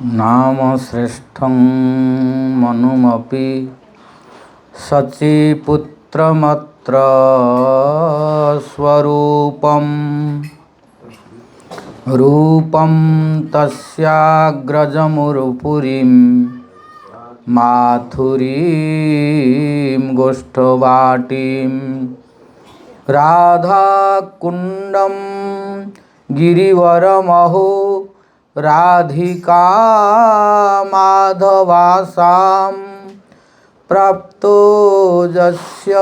नाम श्रेष्ठं मनुमपि सचिपुत्रमत्र स्वरूपं रूपं तस्याग्रजमुरुपुरीं माथुरीं गोष्ठवाटीं राधाकुण्डं गिरिवरमहो राधिका माधवासां प्राप्तो यस्य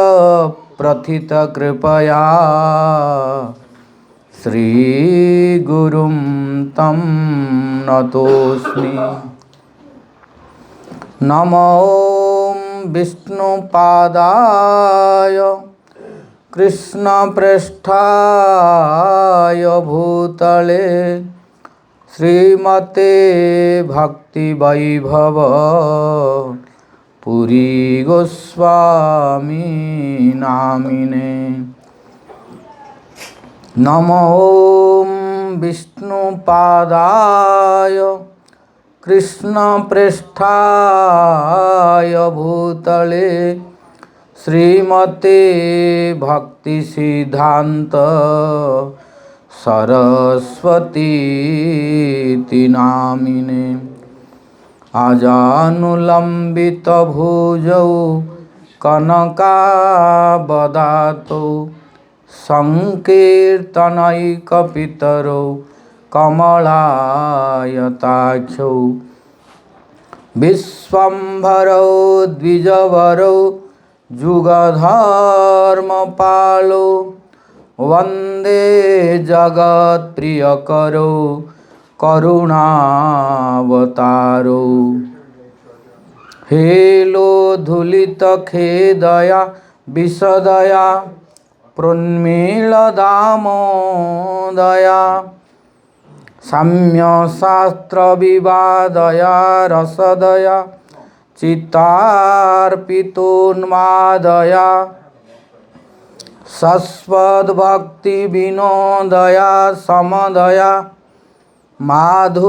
प्रथितकृपया श्रीगुरुं तं नतोऽस्मि। नमो विष्णुपादाय कृष्णप्रेष्ठाय भूतले श्रीमते भक्ति वैभव पुरी गोस्वामी नामिने। नमो विष्णुपादाय कृष्णप्रेष्ठाय भूतले श्रीमते भक्तिसिद्धान्त सरस्वती नामिने। आजानुलंबित भुजौ कनकावदातौ संकीर्तनैकपितरौ कमलायताक्षौ विश्वम्भरौ द्विजवरौ जुगधर्मपालौ वंदे जगत्प्रियकरो करुणावतारो। हेलोधुलितखेदया विशदया प्रोन्मीलदामोदया साम्यशास्त्रविवादया रसदया चित्तार्पितोन्मादया सस्वद्भक्ति विनोदया समदया माधुर्यमर्यादया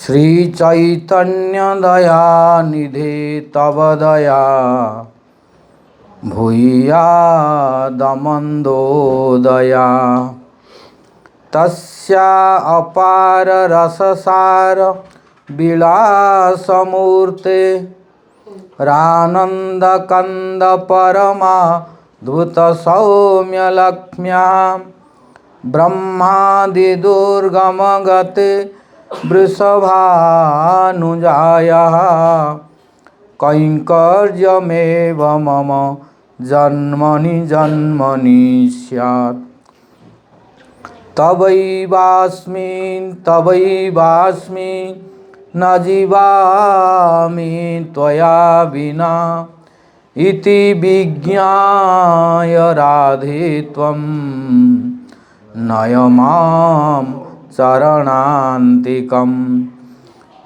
श्री चैतन्य दया निधे तव दया भूयादमन्दोदया। तस्या अपार रससार विलासमूर्ते रानंदकंद परमाद्भुत सौम्य लक्ष्म्या ब्रह्मादिदुर्गमगते वृषभानुजायाः कैङ्कर्यमेव मम जन्मनि जन्मनि स्यात्। तवैवास्मि न जीवामि त्वया विना इति विज्ञाय राधे त्वं नय मां चरणान्तिकम्।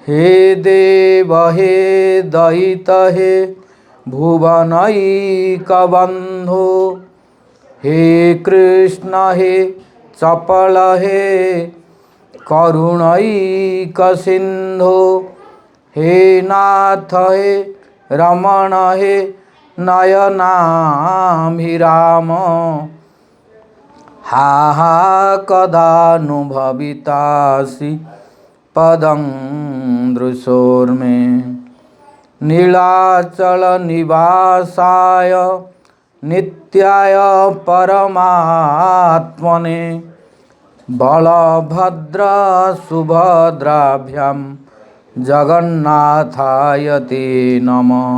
हे देव हे दयित हे भुवनैकबन्धो हे कृष्ण हे चपल हे करुणैकसिन्धो हे नाथ हे रमण हे नयनाभिराम। हा हा कदानुभवितासि पदं दृशोर्मे नीलाचल निवासाय नित्याय परमात्मने बलभद्र सुभद्राभ्यां जगन्नाथाय ते नमः।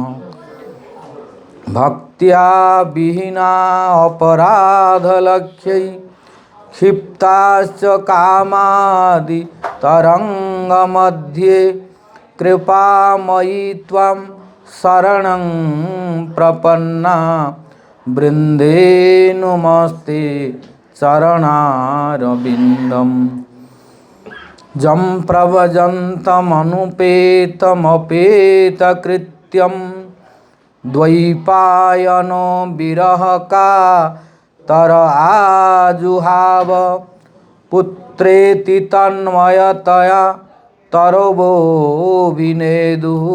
भक्त्या विहीना अपराधलक्ष्यै क्षिप्ताश्च कामादि तरंगमध्ये कृपामयी त्वं शरणं प्रपन्ना वृन्दे नुमस्ते चरणारविन्दम्। जं प्रव्रजन्तमनुपेतमपेतकृत्यं द्वैपायनो विरह का तर आजुहाव पुत्र तत्रेति तन्मयतया तरवो विनेदुः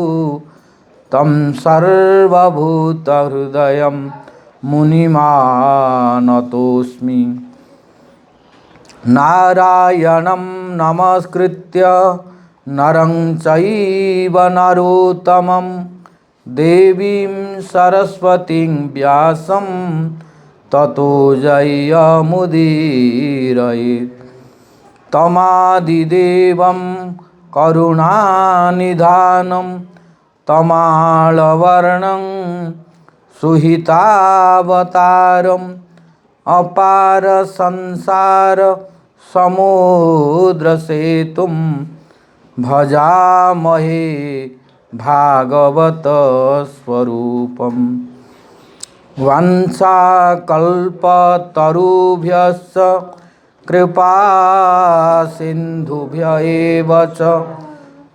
तं सर्वभूतहृदयं मुनिमानतोऽस्मि। नारायणं नमस्कृत्य नरं चैव नरोत्तमं देवीं सरस्वतीं व्यासं ततो जयमुदीरयेत्। तमादिदेवं करुणानिधानं तमालवर्णं सुहितावतारम् अपार संसार समुद्रसेतुं भजामहे भागवत स्वरूपम्। वाञ्छाकल्पतरुभ्यश्च कृपा सिन्धुभ्य एव च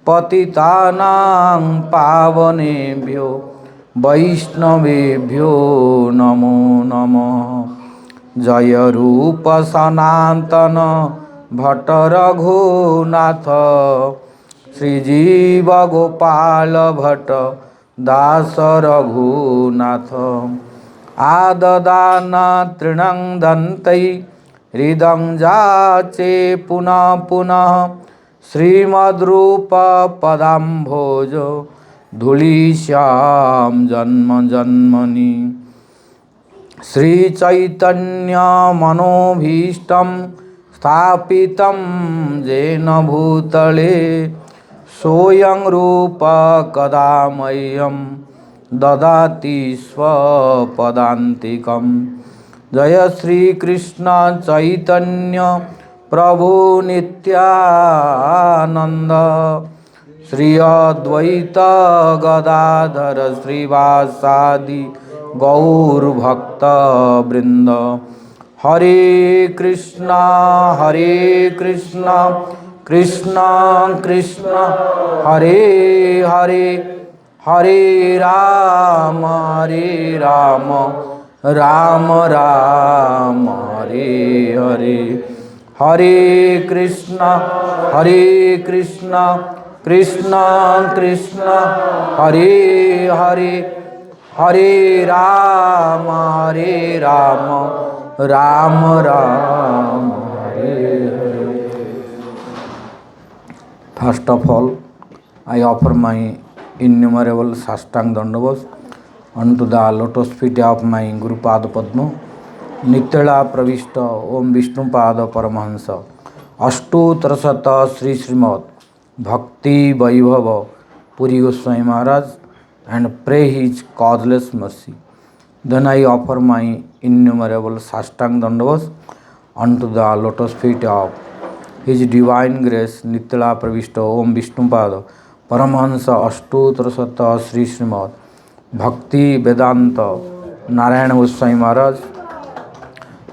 पतितानां पावनेभ्यो वैष्णवेभ्यो नमो नमः। जय रूप सनातन भट्ट रघुनाथ श्रीजीव गोपाल भट्ट दास रघुनाथ। आददान तृणं दन्तै हृदं जाचे पुनः पुनः श्रीमद्रूप पदाम्भोज धूलिश्याम जन्म जन्मनि। श्री चैतन्य मनोभीष्टं स्थापितं येन भूतले सोऽयं रूप कदा मह्यं ददाति स्वपदान्तिकम्। जय श्री कृष्ण चैतन्य प्रभु नित्यानंद श्री अद्वैत गदाधर श्रीवासादि गौर भक्त वृंद। हरे कृष्णा कृष्ण कृष्ण हरे हरे, हरे राम राम राम हरे हरे। हरे कृष्णा कृष्ण कृष्ण हरे हरे, हरे Ram Ram Ram Hare Hare. First of all, I offer my innumerable sastang dandavas unto the lotus feet of my Guru Pada Padma, Nityala Pravishta Om Vishnu Pada Paramahansa, Ashtotrasata Sri Srimad Bhakti Vaibhava Puri Goswami Maharaj, and pray his causeless mercy. Then I offer my innumerable sastang dandavas unto the lotus feet of His Divine Grace Nityala Pravishta Om Vishnu Pada Paramahansa Ashtotrasata Sri Srimad Bhakti Vedanta Narayana Goswami Maharaj.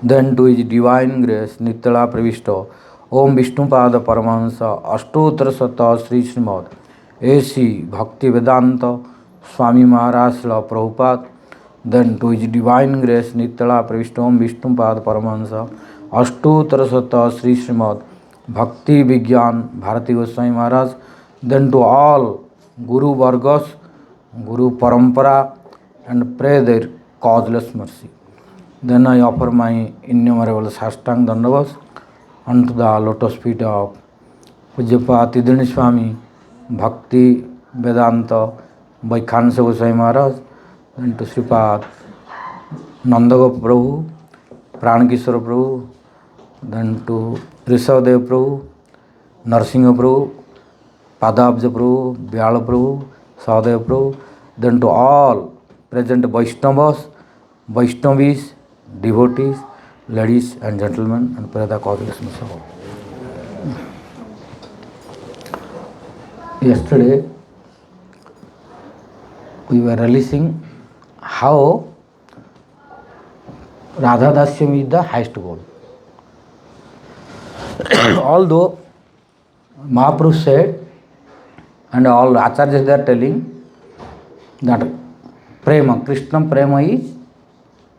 Then to His Divine Grace Nityala Pravishta Om Vishnu Pada Paramahansa Ashtotrasata Sri Srimad A.C. Bhakti Vedanta Swami Maharaj Srila Prabhupada. Then to His Divine Grace Nityala Pravishta Om Vishnu Pada Paramahansa Ashtotrasata Sri Srimad Bhakti Vigyan Bharati Goswami Maharaj. Then to all Guru Vargas, Guru Parampara, and pray their causeless mercy. Then I offer my innumerable sastang dandavas unto the lotus feet of Pujyapati Dini Swami Bhakti Vedanta Vaikhansa Goswami Maharaj. Then to Sripad Nandagop Prabhu, Pranakishwara Prabhu, then to Rishabdev Prabhu, Narsingha Prabhu, Padabja Prabhu, Vyala Prabhu, Sahadev Prabhu, then to all present Vaishnavas, Vaishnavis, devotees, ladies and gentlemen, and pray the causeless mercy of all. Yesterday, we were releasing how Radha Dasyam is the highest goal. Although Mahaprabhu said, and all Acharyas they are telling, that Prema, Krishna Prema is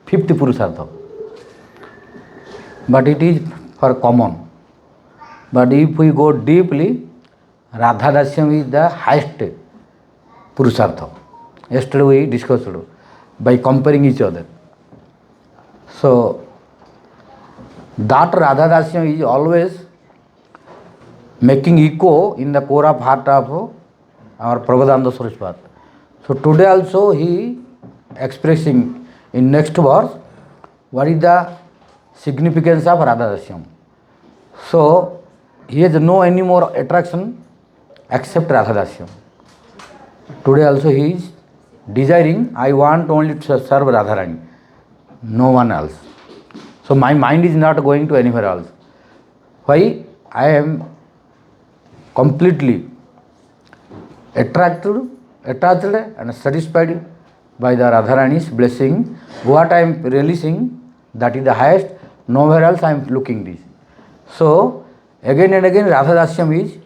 50 Purushartha. But it is for common. But if we go deeply, Radha Dasyam is the highest Purusartha. Yesterday we discussed by comparing each other. So that Radha Dasyam is always making echo in the core of heart of our Prabhupada Saraswati. So today also he expressing in next verse what is the significance of Radha Dasyam. So he has no any more attraction except Radha Dasyam. Today also he is desiring, I want only to serve Radharani, no one else. So my mind is not going to anywhere else. Why? I am completely attached and satisfied by the Radharani's blessing. What I am releasing, that is the highest, nowhere else I am looking this. So again and again Radha Dasyam is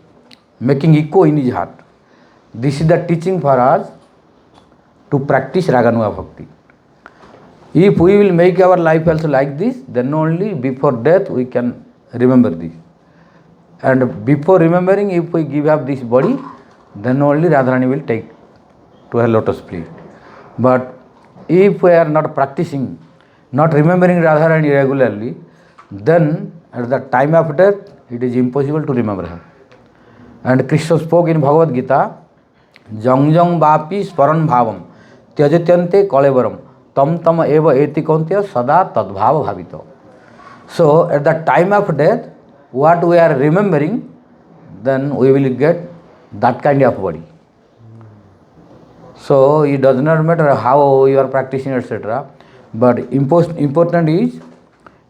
making echo in his heart. This is the teaching for us to practice Raganuga Bhakti. If we will make our life also like this, then only before death we can remember this. And before remembering, if we give up this body, then only Radharani will take to her lotus feet. But if we are not practicing, not remembering Radharani regularly, then at the time of death, it is impossible to remember her. And Krishna spoke in Bhagavad Gita, Jang jang vapi sparan bhavam, tyajatyante kalevaram, tam tam eva eti kauntya sada tadbhava bhavito. So at the time of death, what we are remembering, then we will get that kind of body. So it does not matter how you are practicing, etc. But important is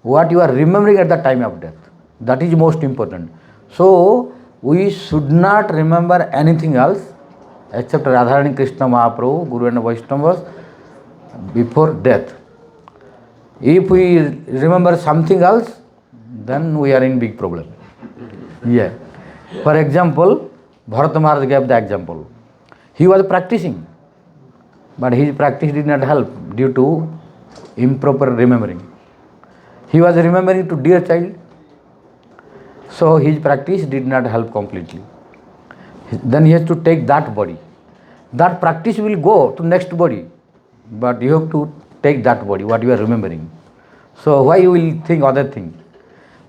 what you are remembering at the time of death. That is most important. So we should not remember anything else except Radharani Krishna Mahaprabhu, Guru and Vaishnavas before death. If we remember something else, then we are in big problem. Yeah. For example, Bharata Maharaj gave the example. He was practicing, but his practice did not help due to improper remembering. He was remembering to dear child, so his practice did not help completely. Then he has to take that body. That practice will go to next body, but you have to take that body, what you are remembering. So why you will think other thing?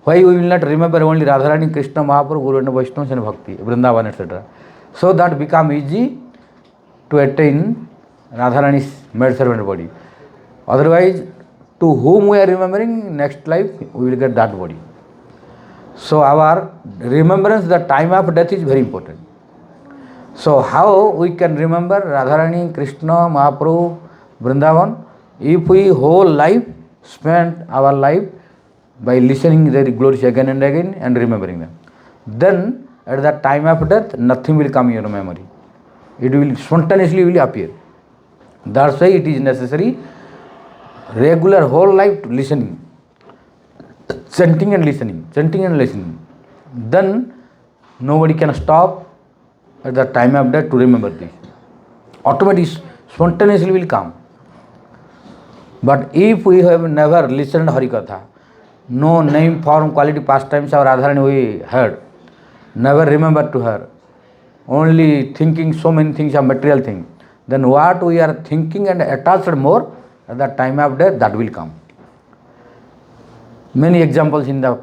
Why you will not remember only Radharani, Krishna, Mahaprabhu, Guru and Vaishnavas and Bhakti, Vrindavana, etc. So that become easy to attain Radharani's maid servant body. Otherwise, to whom we are remembering, next life we will get that body. So our remembrance, the time of death is very important. So how we can remember Radharani, Krishna, Mahaprabhu, Vrindavan? If we whole life spend our life by listening their glories again and remembering them, then at the time of death nothing will come in your memory. It will spontaneously will appear. That's why it is necessary regular whole life listening, chanting and listening. Then nobody can stop at the time of death to remember this. Automatically, spontaneously will come. But if we have never listened Hari-katha, no name, form, quality, pastimes of Radharani we heard, never remember to her, only thinking so many things of material things, then what we are thinking and attached more, at the time of death, that will come. Many examples in the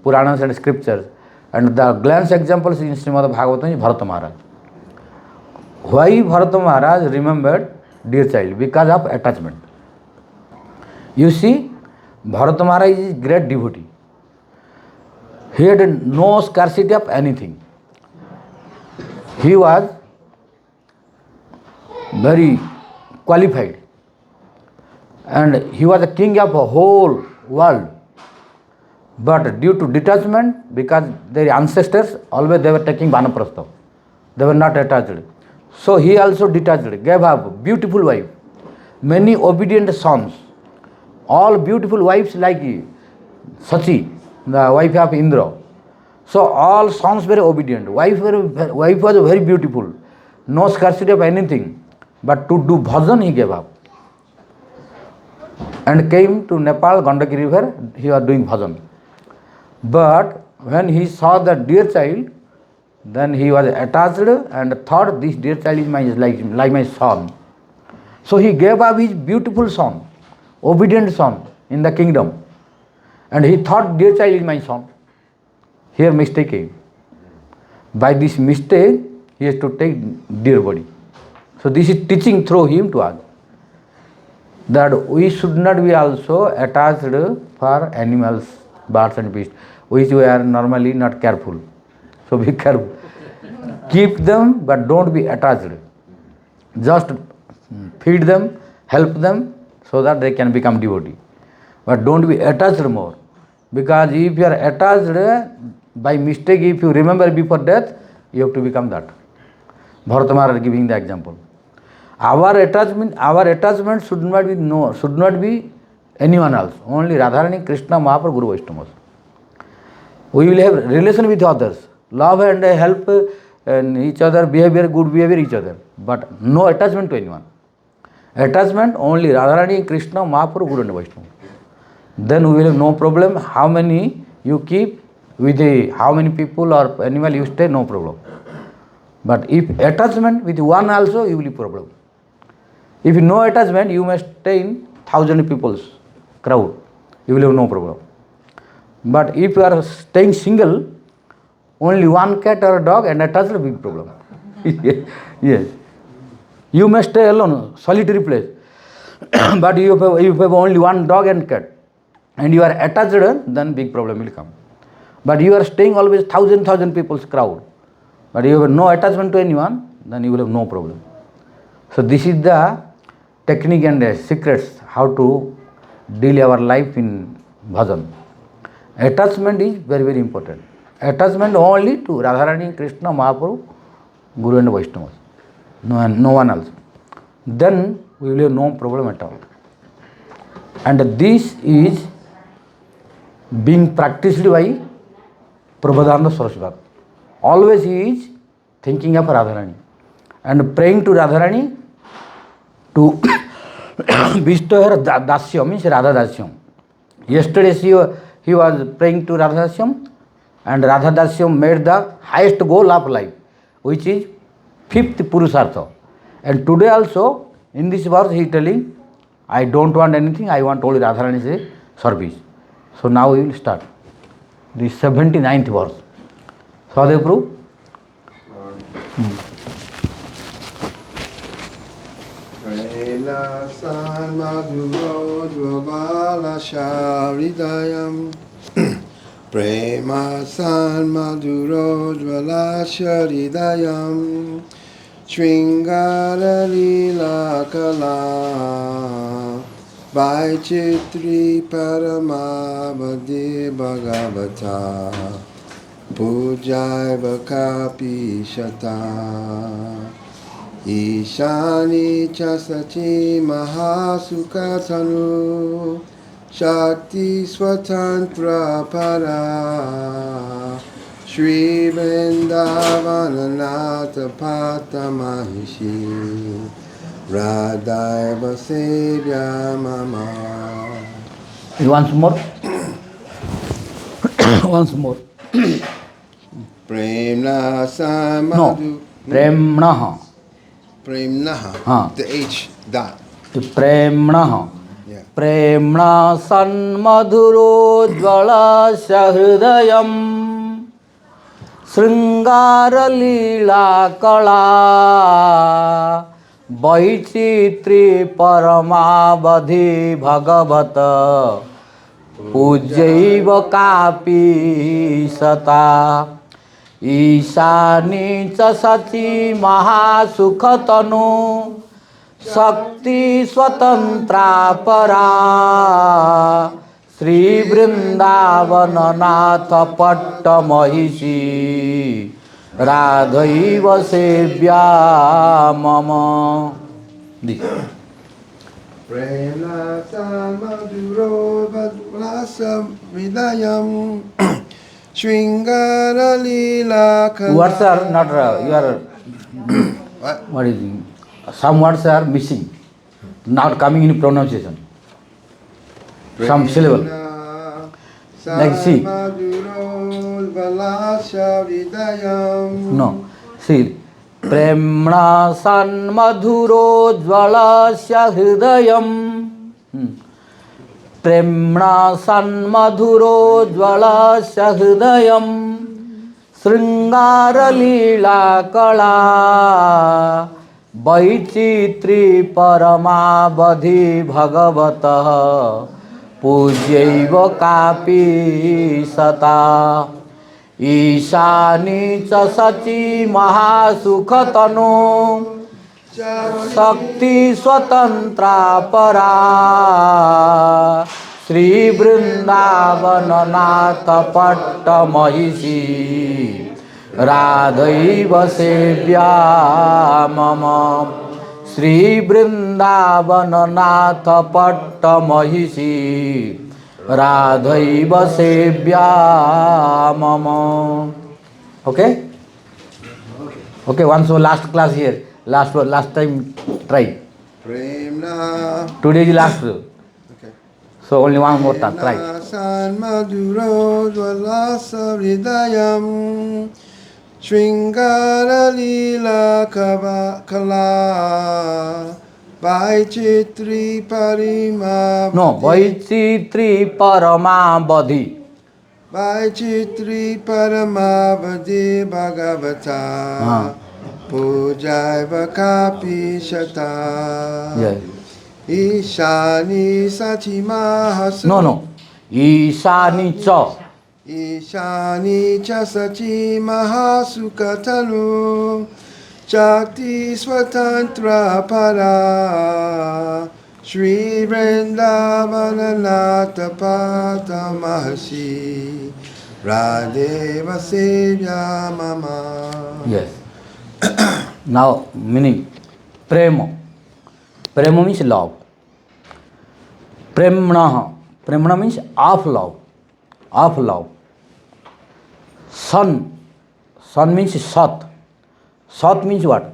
Puranas and scriptures, and the glance examples in Srimad-Bhagavatam is Bharata Maharaj. Why Bharata Maharaj remembered dear child? Because of attachment. You see, Bharata Maharaj is great devotee. He had no scarcity of anything. He was very qualified, and he was the king of a whole world. But due to detachment, because their ancestors always they were taking vanaprastha, they were not attached. So he also detached, gave up beautiful wife, many obedient sons, all beautiful wives like Sachi, the wife of Indra. So all sons were obedient. Wife was very beautiful, no scarcity of anything. But to do bhajan he gave up, and came to Nepal, Gandaki river. He was doing bhajan. But when he saw the dear child, then he was attached and thought this dear child is like my son. So he gave up his beautiful son, obedient son in the kingdom. And he thought dear child is my son. Here mistake came. By this mistake, he has to take dear body. So this is teaching through him to us, that we should not be also attached for animals, birds and beasts, which we are normally not careful. So be careful. Keep them, but don't be attached. Just feed them, help them, so that they can become devotee. But don't be attached more. Because if you are attached, by mistake, if you remember before death, you have to become that. Bharata Maharaj giving the example. Our attachment should not be anyone else. Only Radharani, Krishna, Mahaprabhu, Guru Vaishnavas. We will have relation with others, love and help each other, good behavior each other, but no attachment to anyone. Attachment only Radharani, Krishna, Mahaprabhu, Guru and Vaishnava. Then we will have no problem. How many you keep with how many people or animal you stay, no problem. But if attachment with one also, you will have problem. If no attachment, you must stay in 1,000 people's crowd. You will have no problem. But if you are staying single, only one cat or a dog and attached, a big problem. Yes. You must stay alone, solitary place. But if you have only one dog and cat, and you are attached, then big problem will come. But you are staying always 1,000 people's crowd, but you have no attachment to anyone, then you will have no problem. So this is the technique and secrets how to deal our life in bhajan. Attachment is very, very important. Attachment only to Radharani, Krishna, Mahaprabhu, Guru and Vaishnavas. No one else. Then we will have no problem at all. And this is being practiced by Prabhupada Saraswati. Always he is thinking of Radharani and praying to Radharani to bestow her dasyam, means Radha dasyam. Yesterday he was praying to Radha dasyam, and Radha dasyam made the highest goal of life, which is fifth Purusartha. And today also, in this verse he is telling, I don't want anything, I want only Radharani's service. So now we will start the 79th verse. Swadev Prabhu? Prema san maduro jvala sharidayam Shringara lila kala Vaitchitri paramavadi bhagavata Pujaiva kapi shata Ishani chasachi mahasukatanu Shakti Swatantra Para Sri Vrindavana Nata Pata Mahishi Radhaiva Sevya Mama. Once more. Once more. Premna Samadhu. No. Premnaha. Premnaha. The H dot. Premnaha. Premna sanmadhuro jvala sahridayam Sringara lila kala Vaitchitri paramavadhi bhagavata Pujaiva kapi sata Ishani cha sachi mahasukhatanu Shakti Swatantra Para Sri Vrindavana Natha Patta Mahishi Radhaiva Sevya Mama. Prema Samaduro Vadvasa Vidayam Shringara Lila Kala. Words are not, you are, what is it? Some words are missing, not coming in pronunciation. Some syllable. Like see. No. See. Premna san madhuro jvalasya hridayam. Premna san madhuro jvalasya hridayam. Sringara lila kala Vaititri paramabadhi bhagavatah Pujyaiva kapi sata Ishani cha sachi mahasukhatanu Sakti swatantra para Sri Vrindavana natha patta mahisi Radhaiva sevya mama Sri Vrindavana natha patta mahisi Radhaiva sevya mama. Okay? Okay, once more last class here. Last time try. Premna. Today is last. Okay. So only one more time. Try. San madhuro dvalasa hridayam Shringara lila kala Vaititri parima. No, Vaititri paramabadhi. Vaititri paramabadhi bhagavata Pujaiva kapi shata. Yes. Ishani sachi mahasu. No. Ishani cha. Ishani cha sachi mahasukatanu Chakti swatantra para Sri Vrindavana natha pata mahasi Radheva sevya mama. Yes. Now meaning prema. Prema means love. Premna. Premna means of love. Of love. Sun. Sun means sat. Sat means what?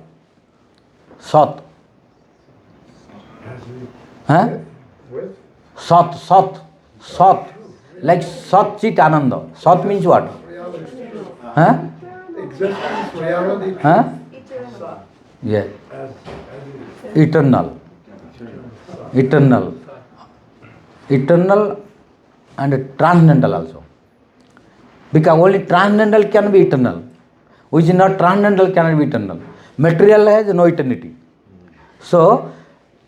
Sat. Huh? Sat. Like Sat Chit Ananda. Sat means what? Huh? Huh? Yeah. Eternal and transcendental also. Because only transcendental can be eternal. Which is not transcendental cannot be eternal. Material has no eternity. So,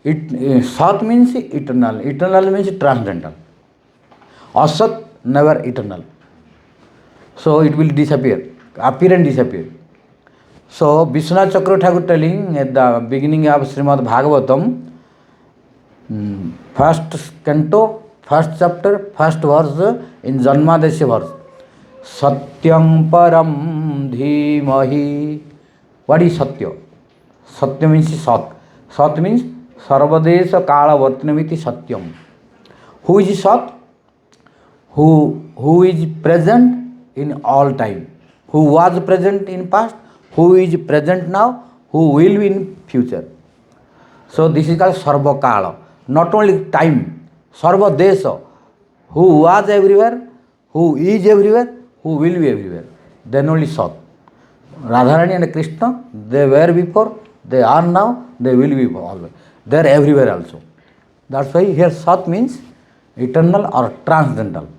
Sat means eternal. Eternal means transcendental. Asat never eternal. So, it will disappear. Appear and disappear. So, Vishwanath Chakravarti Thakur telling at the beginning of Srimad-Bhagavatam, first canto, first chapter, first verse in Janmadesya verse. Satyam param dhimahi. What is Satya? Satya means Sat. Sat means Sarvadesa Kala Vartanamiti Satyam. Who is Sat? Who is present in all time. Who was present in past, who is present now, who will be in future. So this is called Sarva Kala. Not only time, Sarva Desa. Who was everywhere, who is everywhere, who will be everywhere. Then only Sat. Radharani and Krishna, they were before, they are now, they will be always. They are everywhere also. That's why here Sat means eternal or transcendental.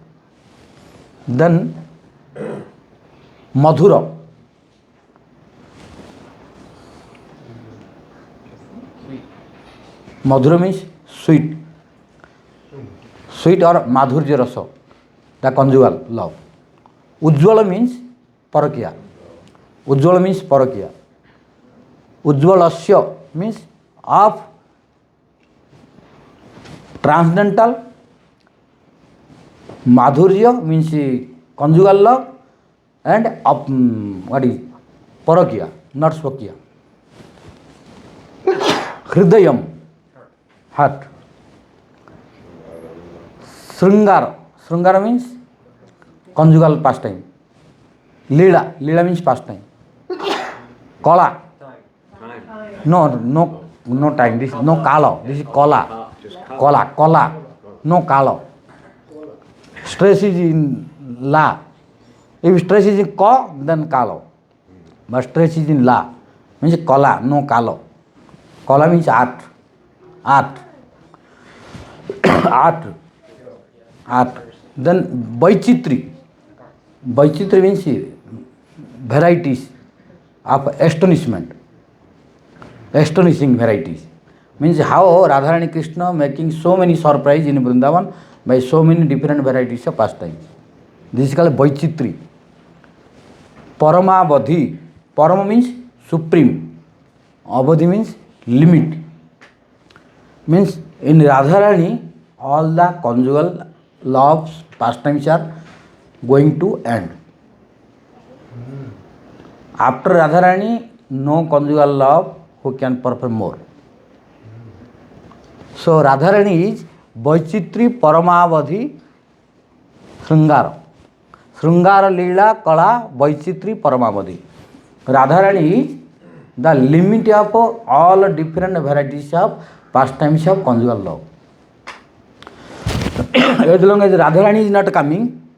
Then Madhura. Madhura means sweet. Sweet or Madhurya Rasa, the conjugal love. Ujjvala means Parakya. Ujjvala means Parakya. Ujjvalasya means of transcendental. Madhurya means conjugal love and what is Parakya, not Swakya. Hridayam, heart. Sringara. Sringara means conjugal pastime. Lila. Lila means pastime. Kala. No time. This is no kala. This is kala. Kala. No kala. Stress is in La. If stress is in Ka, then Kalo. But stress is in La. Means Kala, no Kalo. Kala means art. Art. Art. Art. Then Vaichitri. Vaichitri means varieties of astonishment. Astonishing varieties. Means how Radharani Krishna making so many surprise in Vrindavan by so many different varieties of pastimes. This is called Vaichitri. Paramavadhi. Parama means supreme. Avadhi means limit. Means in Radharani all the conjugal loves, pastimes are going to end. After Radharani, no conjugal love who can perform more. So Radharani is Vaichitri Paramavadhi Sringara. Sringara Leela Kala Vaichitri Paramavadhi. Radharani is the limit of all different varieties of pastimes of conjugal love. As long as Radharani is not coming,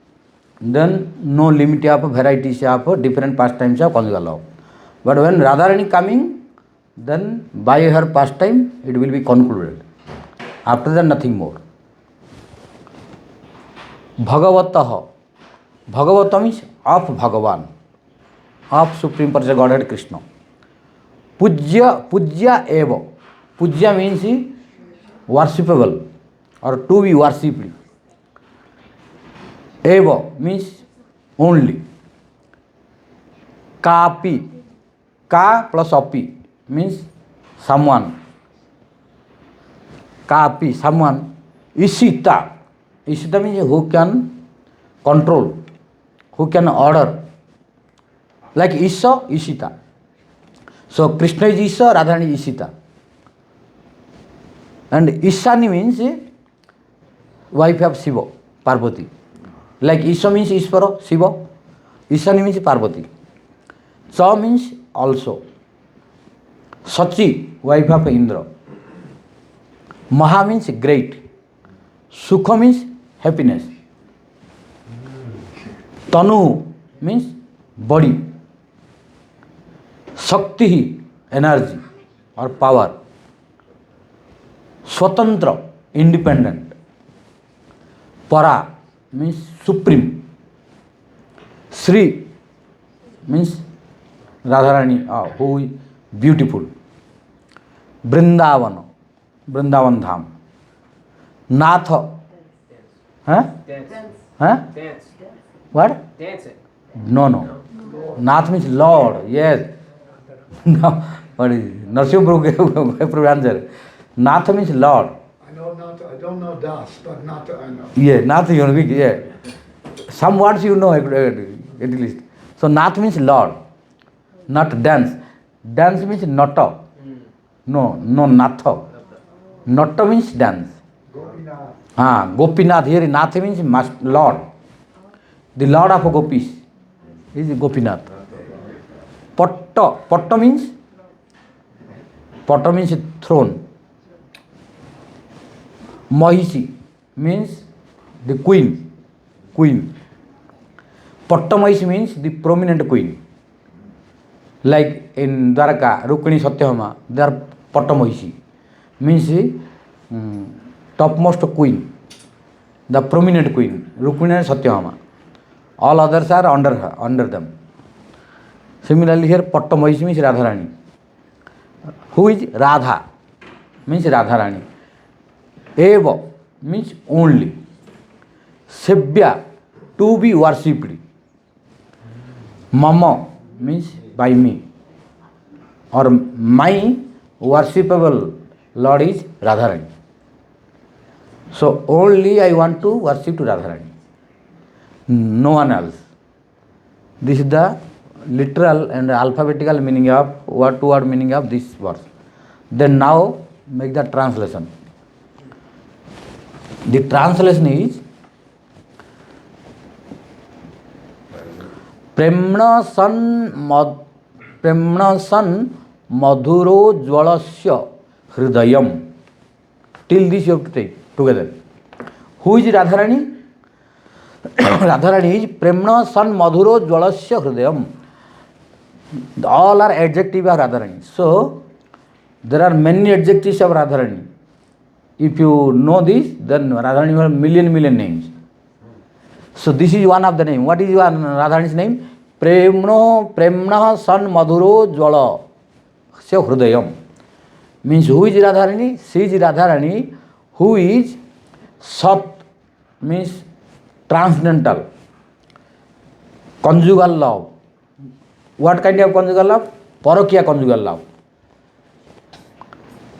then no limit of varieties of different pastimes of conjugal love. But when Radharani coming, then by her pastime it will be concluded. After that nothing more. Bhagavataha. Bhagavata means of Bhagavan, of Supreme Personality Godhead Krishna. Pujya eva. Pujya means worshipable or to be worshipped. Eva means only. Kapi. Ka plus api means someone. Kapi, someone. Ishita. Ishita means who can control, who can order. Like Isha, Ishita. So Krishna is Isha, Radharani is Ishita. And Ishani means wife of Shiva, Parvati. Like Isha means Ishvara, Shiva. Ishani means Parvati. Cha means also. Sachi, wife of Indra. Maha means great. Sukha means happiness. Tanu means body. Shakti, energy or power. Swatantra, independent. Para means supreme. Sri means Radharani, who is beautiful. Vrindavana, Vrindavan Dham. Natha. Huh? Dance. Huh? Dance. What? Dancing. No. Nath means Lord. Yes. No. What is it? Narsimha Prabhu answer. Nath means Lord. I know not. I don't know Das, but not I know. Yeah, Nath you know. Yeah. Some words you know at least. So Nath means Lord, not dance. Dance means nata. No, natha. Nata means dance. Gopinath. Gopinath. Here Nath means Lord. The Lord of Gopis is Gopinath. Patta means throne. Mahishi means the queen. Patta Mahishi means the prominent queen. Like in Dwaraka, Rukmini Satyabhama, they are Patta Mahishi. Means the topmost queen, the prominent queen, Rukmini and Satyabhama. All others are under them. Similarly here Patta Mahishi means Radharani. Who is Radha? Means Radharani. Eva means only. Sebya, to be worshipped. Mama means by me. Or my worshipable Lord is Radharani. So only I want to worship to Radharani. No one else. This is the literal and alphabetical meaning of word-to-word meaning of this verse. Then now make the translation. The translation is Premna san madhuro jvalasya hridayam. Till this you have to take together. Who is Radharani? Radharani is Premna San Madhuro Jwalasya Hridayam. All are adjectives of Radharani. So, there are many adjectives of Radharani. If you know this, then Radharani will have million names. So, this is one of the names. What is Radharani's name? Premna San Madhuro Jwalasya Hridayam. Means who is Radharani? She is Radharani who is Sat, means transcendental, conjugal love. What kind of conjugal love? Parokiya conjugal love.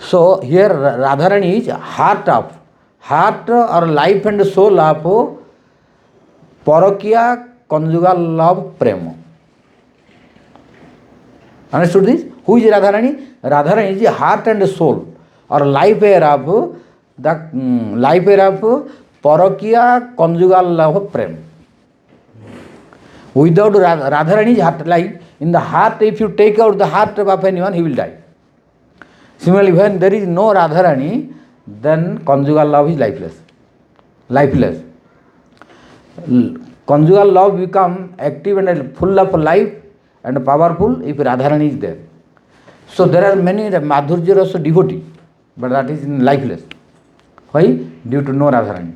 So here Radharani is heart or life and soul of parokiya conjugal love prema. Understood this? Who is Radharani? Radharani is the heart and soul or life air of parokiya conjugal love prema. Without Radharani's heart, like in the heart, if you take out the heart of anyone, he will die. Similarly, when there is no Radharani, then conjugal love is lifeless. Conjugal love become active and full of life and powerful if Radharani is there. So there are many Madhurya Rasa devotees, but that is lifeless. Why? Due to no Radharani.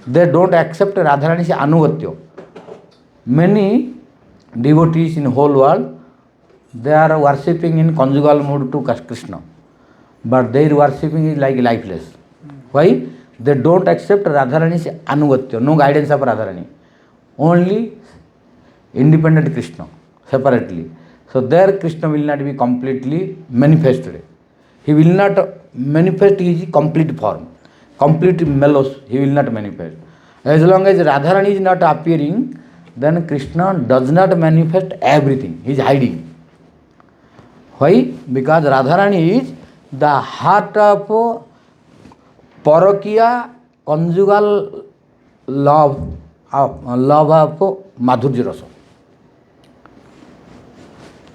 They don't accept Radharani's anugatya. Many devotees in whole world, they are worshipping in conjugal mood to Krishna, but their worshipping is like lifeless. Why? They don't accept Radharani's anugatya, no guidance of Radharani, only independent Krishna, separately. So there Krishna will not be completely manifested. He will not manifest his complete form, complete melos, he will not manifest. As long as Radharani is not appearing, then Krishna does not manifest everything, he is hiding. Why? Because Radharani is the heart of parokiya conjugal love of Madhurya Rasa.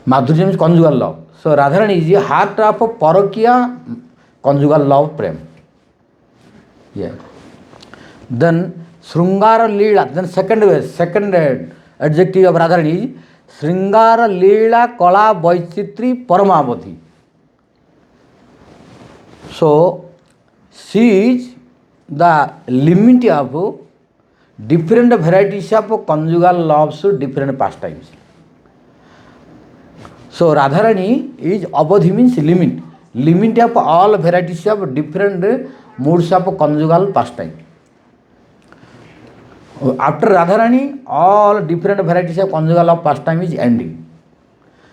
Madhurya means conjugal love. So Radharani is the heart of parokiya conjugal love prem. Yeah. Then Sringara Leela, then second adjective of Radharani is Sringara Leela Kala Vaisitri Paramavati. So she is the limit of different varieties of conjugal loves, different pastimes. So Radharani is Abadhi means limit of all varieties of different moods of conjugal pastime. After Radharani, all different varieties of conjugal love pastime is ending.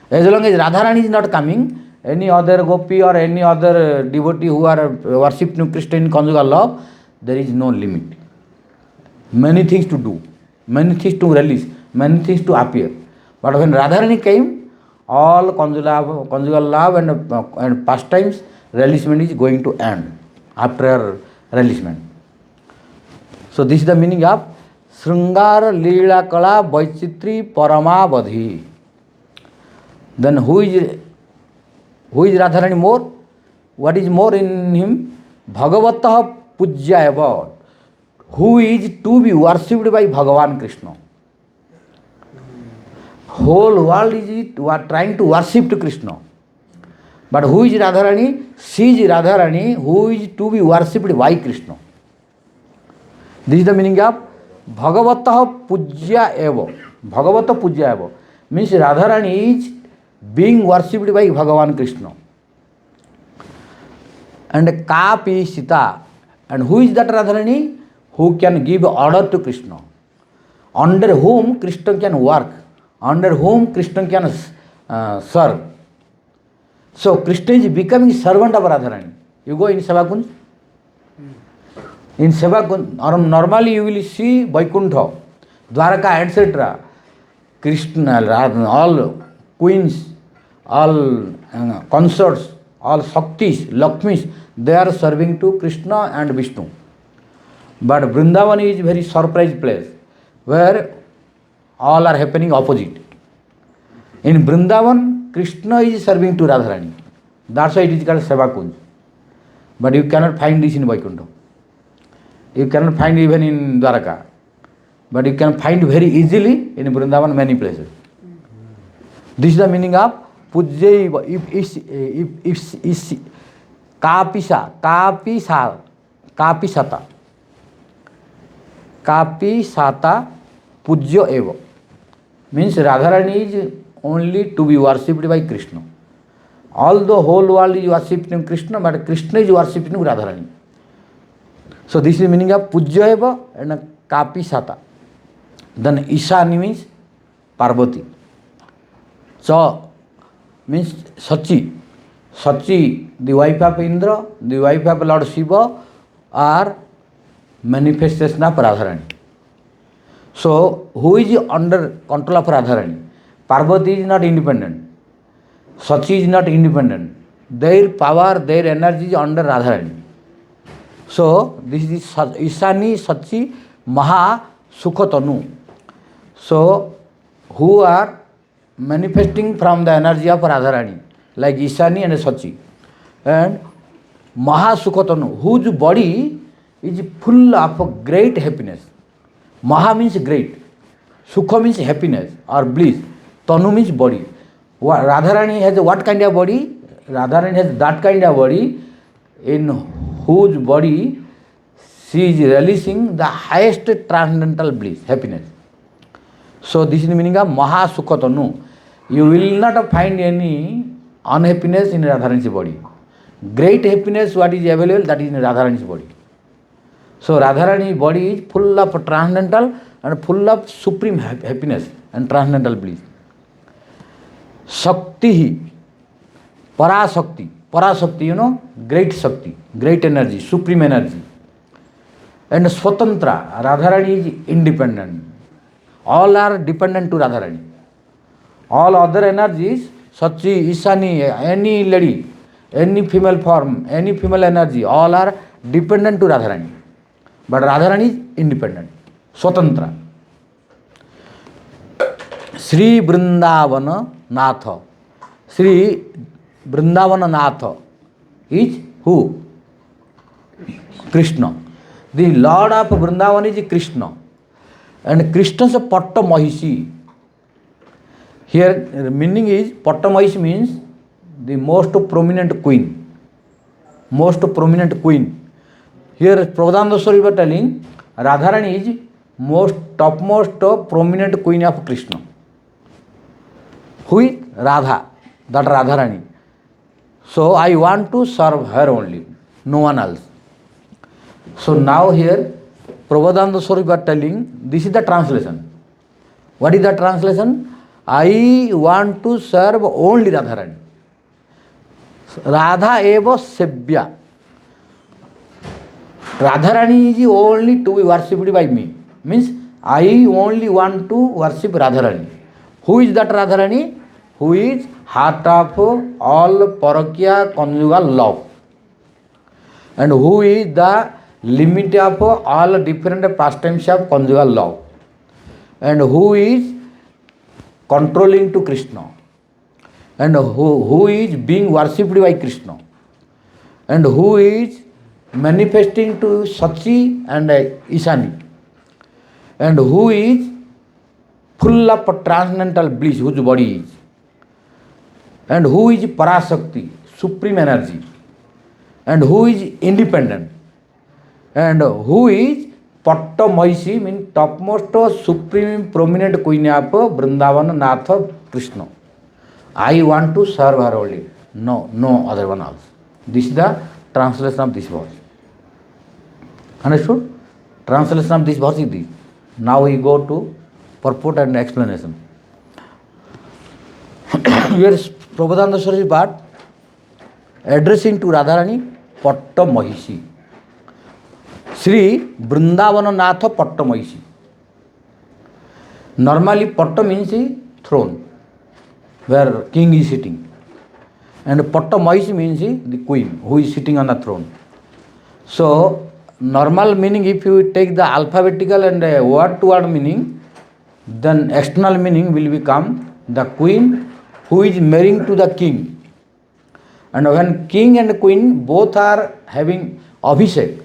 As long as Radharani is not coming, any other gopi or any other devotee who are worshipping Krishna in conjugal love, there is no limit. Many things to do, many things to release, many things to appear. But when Radharani came, all conjugal love and pastimes, releasement is going to end after releasement. So this is the meaning of Sringara Leela Kala Vaisitri Paramavadhi. Then who is Radharani more? What is more in him? Bhagavata Pujyayava, who is to be worshipped by Bhagavan Krishna. Whole world is trying to worship to Krishna. But who is Radharani? She is Radharani who is to be worshipped by Krishna. This is the meaning of Bhagavata Pujya Eva. Bhagavata Pujya Eva means Radharani is being worshipped by Bhagavan Krishna. And Kapi Sita. And who is that Radharani? Who can give order to Krishna, under whom Krishna can work, under whom Krishna can serve. So Krishna is becoming servant of Radharani. You go in Sevakunj. In Sevakunj, normally you will see Vaikuntha, Dwaraka, etc. Krishna, all queens, all consorts, all Shaktis, Lakshmis, they are serving to Krishna and Vishnu. But Vrindavana is a very surprise place where all are happening opposite. In Vrindavan, Krishna is serving to Radharani. That's why it is called Sevakunj. But you cannot find this in Vaikuntha. You cannot find even in Dwaraka. but you can find very easily in Vrindavan many places. This is the meaning of Pujyaiva. If Kapisata Pujya Eva means Radharani is only to be worshipped by Krishna. All the whole world is worshipping Krishna, but Krishna is worshipping Radharani. So this is the meaning of Pujya Eva and Kapisata. Then Ishani means Parvati. So means Sachi. Sachi, the wife of Indra, the wife of Lord Shiva, are manifestation of Radharani. So who is under control of Radharani? Parvati is not independent. Sachi is not independent. Their power, their energy is under Radharani. So this is Ishani, Sachi, Maha, Sukhotanu. So who are manifesting from the energy of Radharani, like Ishani and Sachi. And Maha Sukhotanu, whose body is full of great happiness. Maha means great. Sukha means happiness or bliss. Tanu means body. Radharani has what kind of body? Radharani has that kind of body in whose body she is releasing the highest transcendental bliss, happiness. So this is the meaning of Maha Sukhotanu. You will not find any unhappiness in Radharani's body. Great happiness, what is available, that is in Radharani's body. So Radharani's body is full of transcendental and full of supreme happiness and transcendental bliss. Shakti, Parashakti. Parashakti, you know, great Shakti, great energy, supreme energy. And Swatantra, Radharani is independent. All are dependent to Radharani. All other energies, Sachi, Ishani, any lady, any female form, any female energy, all are dependent to Radharani. But Radharani is independent, Swatantra. Sri Vrindavana Natha. Sri Vrindavana Natha is who? Krishna. The Lord of Vrindavan is Krishna. And Krishna's Patta Mahishi. Here the meaning is Patta Mahishi means the most prominent queen. Most prominent queen. Here Prabhupada Swami was telling Radharani is topmost prominent queen of Krishna. Who is Radha? That Radharani. So I want to serve her only, no one else. So now here Prabhupada Swami was telling, this is the translation. What is the translation? I want to serve only Radharani. Radha eva sebya. Radharani is only to be worshipped by me. Means I only want to worship Radharani. Who is that Radharani? Who is heart of all parakya conjugal love. And who is the limit of all different pastimes of conjugal love. And who is controlling to Krishna. And who is being worshipped by Krishna. And who is manifesting to Sachi and Ishani. And who is full of transcendental bliss, whose body is. And who is Parashakti, supreme energy. And who is independent. And who is Patta Mahishi, means topmost supreme prominent queen of Vrindavana Natha Krishna. I want to serve her only. No other one else. This is the translation of this verse. Understood? Translation of this verse is this. Now we go to purport and explanation. Here Prabhupada Swami part addressing to Radharani Patta Mahishi. Sri Vrindavana Natha Patta Mahishi. Normally Patta means a throne where king is sitting. And Patta Mahishi means the queen who is sitting on the throne. So normal meaning, if you take the alphabetical and word to word meaning, then external meaning will become the queen who is marrying to the king. And when king and queen both are having abhishek,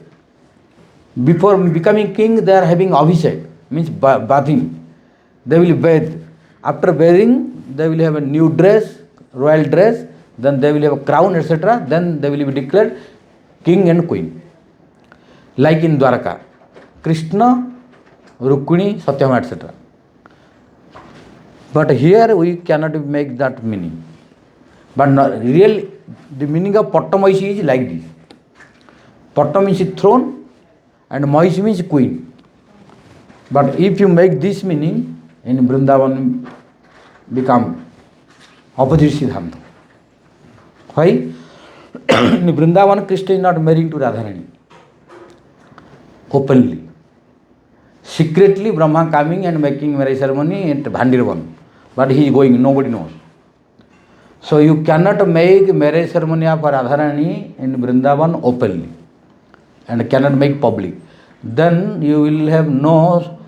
before becoming king they are having abhishek, means bathing. They will bathe. After bathing, they will have a new dress, royal dress, then they will have a crown, etc. Then they will be declared king and queen. Like in Dwaraka, Krishna, Rukmini, Satyabhama, etc. But here we cannot make that meaning. But real, the meaning of Pattamahishi is like this. Patta means throne and Mahishi means queen. But if you make this meaning, in Vrindavan become opposite Siddhanta. Why? In Vrindavan, Krishna is not marrying to Radharani openly. Secretly, Brahma coming and making marriage ceremony at Bhandirvan. But he is going, nobody knows. So you cannot make marriage ceremony of Radharani in Vrindavan openly and cannot make public. Then you will have no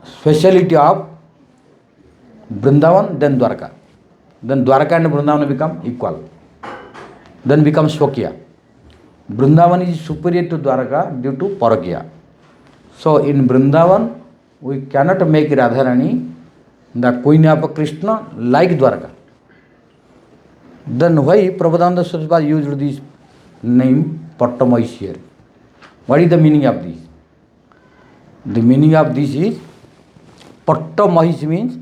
speciality of Vrindavan, then Dwarka. Then Dwarka and Vrindavan become equal. Then become Swakya. Vrindavan is superior to Dwarka due to Parakya. So in Vrindavan, we cannot make Radharani the queen of Krishna like Dwarka. Then why Prabhupada Saraswati used this name Pattamahishi here? What is the meaning of this? The meaning of this is Pattamahishi means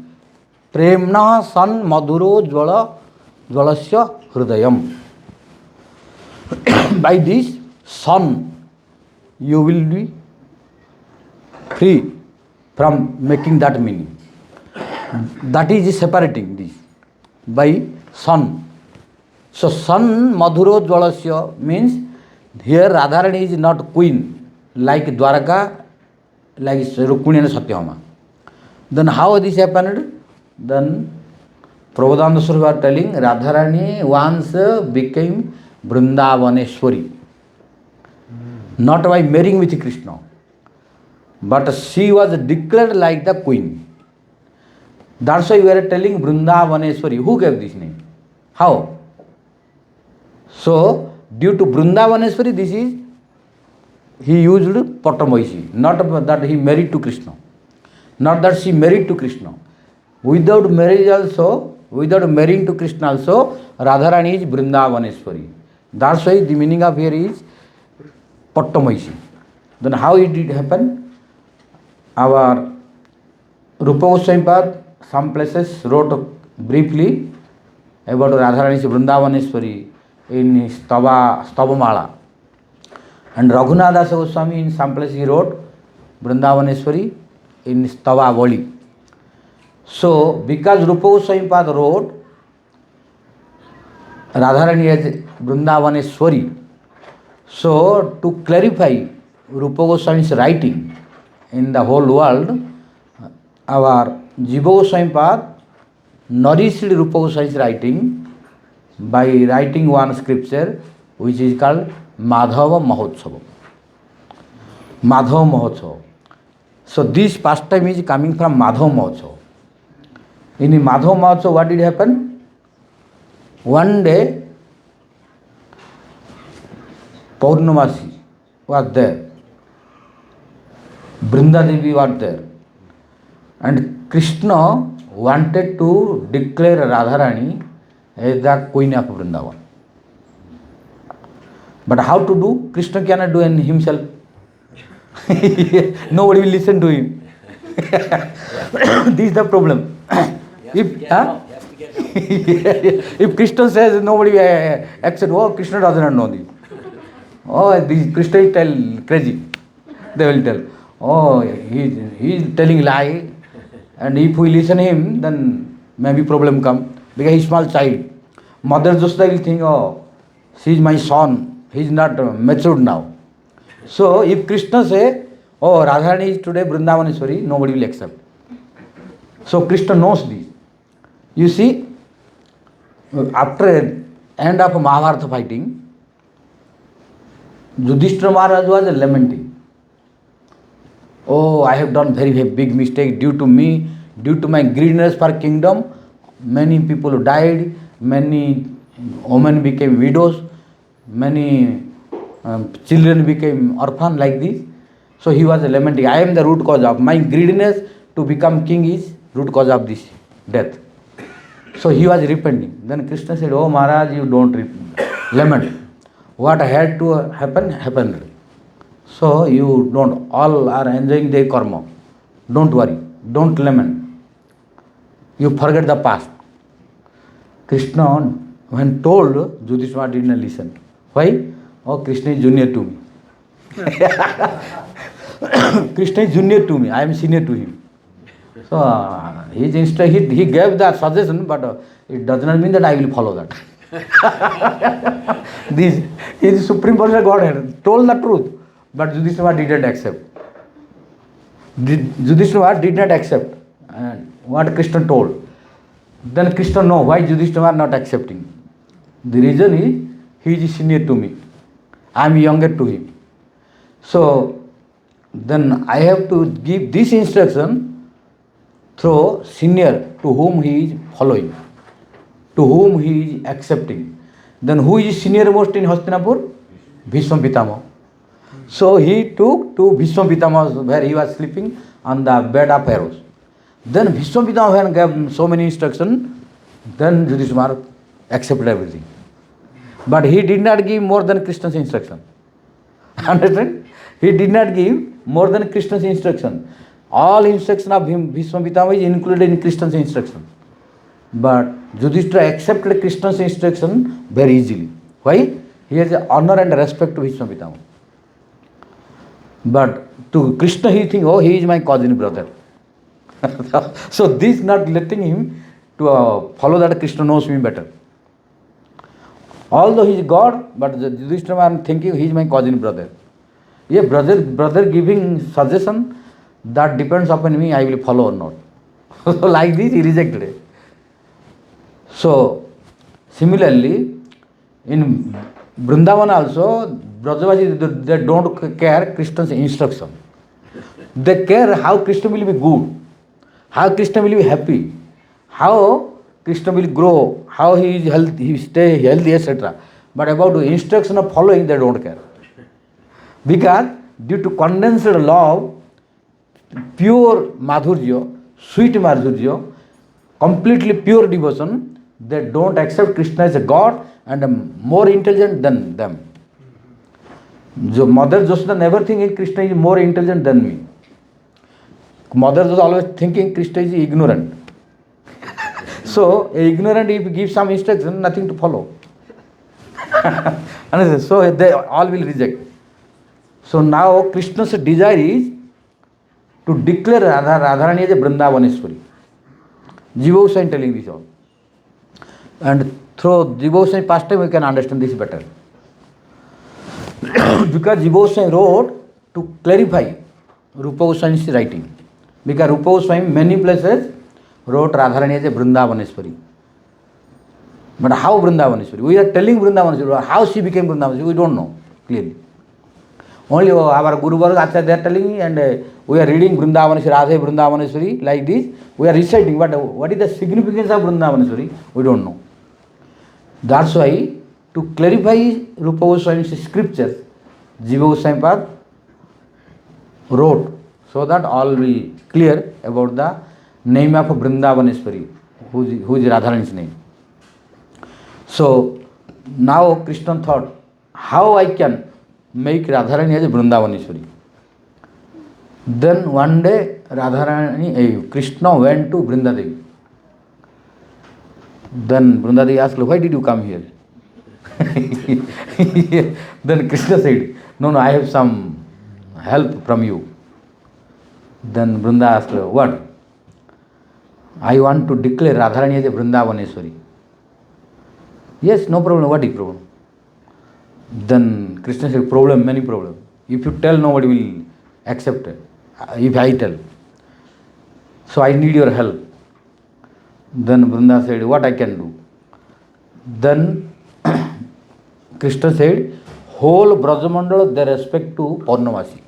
Premna san madhuro jvalasya hridayam. By this sun, you will be free from making that meaning. That is separating this by sun. So sun madhuro jvalasya means here Radharani is not queen like Dwaraka, like Rukmini and Satyabhama. Then how this happened? Then Prabhupada Saraswati telling Radharani once became Vrindavaneshwari. Not by marrying with Krishna, but she was declared like the queen. That's why we are telling Vrindavaneshwari. Who gave this name? How? So, due to Vrindavaneshwari, this is, he used Pattamahishi. Not that he married to Krishna. Not that she married to Krishna. Without marriage also, without marrying to Krishna also, Radharani is Vrindavaneshwari. That's why the meaning of here is Pattamahishi. Then how it did happen? Our Rupa Goswami Pad, some places wrote briefly about Radharani's Vrindavaneshwari in Stavamala. And Raghunath Goswami in some places he wrote Vrindavaneshwari in Stavavali. So, because Rupa Goswami Pad wrote Radharani as Vrindavaneshwari, so to clarify Rupa Goswami's writing in the whole world, our Jiva Goswami Pad nourished Rupa Goswami's writing by writing one scripture which is called Madhava Mahotsava. Madhava Mahotsava. So this pastime is coming from Madhava Mahotsava. In Madhava Mahotsava, what did happen? One day, Paurnamasi was there. Brinda Devi was there. And Krishna wanted to declare Radharani as the queen of Vrindavan. But how to do? Krishna cannot do it himself. Nobody will listen to him. This is the problem. If Krishna says nobody accept, oh, Krishna does not know this. Oh, this Krishna will tell crazy. They will tell, oh, he is telling lie. And if we listen him, then maybe problem come. Because he is small child. Mother Joshua will think, oh, she is my son. He is not matured now. So if Krishna say, oh, Radharani is today Vrindavaneshwari, nobody will accept. So Krishna knows this. You see, after end of Mahabharata fighting, Yudhishthira Maharaj was lamenting. Oh, I have done very big mistake due to me, due to my greediness for kingdom. Many people died, many women became widows, many children became orphan like this. So he was lamenting, I am the root cause of my greediness to become king is root cause of this death. So he was repenting. Then Krishna said, oh Maharaj, you don't lament. What had to happen, happened. So you don't, all are enjoying their karma. Don't worry, don't lament. You forget the past. Krishna, when told, Yudhishthira did not listen. Why? Oh, Krishna is junior to me. Krishna is junior to me, I am senior to him. So he gave the suggestion, but it does not mean that I will follow that. This is Supreme Personal Godhead, told the truth, but Yudhishthira did not accept. Yudhishthira did not accept what Krishna told. Then Krishna know why Yudhishthira not accepting. The reason is he is senior to me, I am younger to him. So then I have to give this instruction through senior to whom he is following, to whom he is accepting. Then who is senior most in Hastinapur? Bhishma Pitama. So he took to Bhishma Pitama where he was sleeping on the bed of arrows. Then Bhishma Pitama gave so many instructions, then Yudhishthira accepted everything. But he did not give more than Krishna's instruction. Understand? He did not give more than Krishna's instruction. All instruction of him, Bhishma Pitama, is included in Krishna's instruction. But Yudhishthira accepted Krishna's instruction very easily. Why? He has honor and respect to Bhishma Pitama. But to Krishna he thinks, oh, he is my cousin brother. So this not letting him to follow that Krishna knows me better. Although he is God, but Yudhishthira is thinking he is my cousin brother. Yeah, brother giving suggestion, that depends upon me, I will follow or not. So like this he rejected it. So similarly, in Vrindavana also, Brajavasis, they don't care Krishna's instruction. They care how Krishna will be good, how Krishna will be happy, how Krishna will grow, how he is healthy, he stay healthy, etc. But about the instruction of following, they don't care. Because due to condensed love, pure madhurya, sweet madhurya, completely pure devotion, they don't accept Krishna as a God and more intelligent than them. Mother Joshna never thinking Krishna is more intelligent than me. Mother was always thinking Krishna is ignorant. So, ignorant, if he gives some instruction, nothing to follow. So, they all will reject. So, now Krishna's desire is to declare Radharani as a Vrindavaneshwari. Jiva Goswami telling this all. And through Jiva Goswami pastime, we can understand this better. Because Jiva Goswami wrote to clarify Rupa Goswami's writing. Because Rupa Goswami many places wrote Radharani as a Vrindavaneshwari. But how Vrindavaneshwari? We are telling Vrindavaneshwari. How she became Vrindavaneshwari, we don't know clearly. Only our Guru Varga Acharya, they are telling, and we are reading Vrindavana, Radha Vrindavaneshwari like this. We are reciting, but what is the significance of Vrindavaneshwari? We don't know. That's why, to clarify Rupa Goswami's scriptures, Jiva Goswami wrote, so that all will clear about the name of Vrindavaneshwari, who is Radharani's name. So, now Krishna thought, how I can make Radharani as a Vrindavaneshwari. Then one day, Krishna went to Vrindadevi. Then Vrindadevi asked, why did you come here? Then Krishna said, no, I have some help from you. Then Vrinda asked, what? I want to declare Radharani as a Vrindavaneshwari. Yes, no problem. What is problem? Then Krishna said, problem, many problems. If you tell, nobody will accept it. If I tell. So I need your help. Then Vrinda said, what I can do? Then Krishna said, whole Brajamandala, they respect to Purnamasi.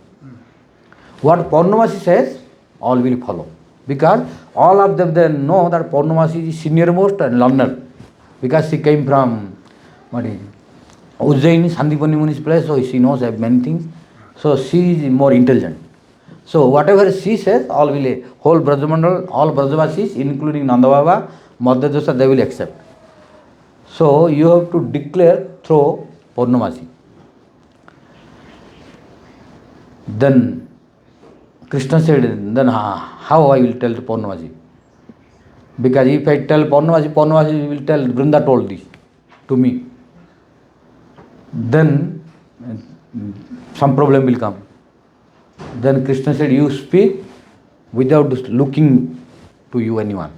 What Purnamasi says, all will follow. Because all of them, they know that Purnamasi is senior most and learner. Because she came from Ujjain, Sandipani Muni's place, so she knows many things. So she is more intelligent. So whatever she says, all will, whole Brajamandal, all Brajavasis, including Nanda Baba, Madhya Dosa, they will accept. So you have to declare through Purnamasi. Then Krishna said, then how I will tell the Purnamasi? Because if I tell Purnamasi, Purnamasi will tell Vrinda told this to me. Then some problem will come. Then Krishna said, you speak without looking to you anyone.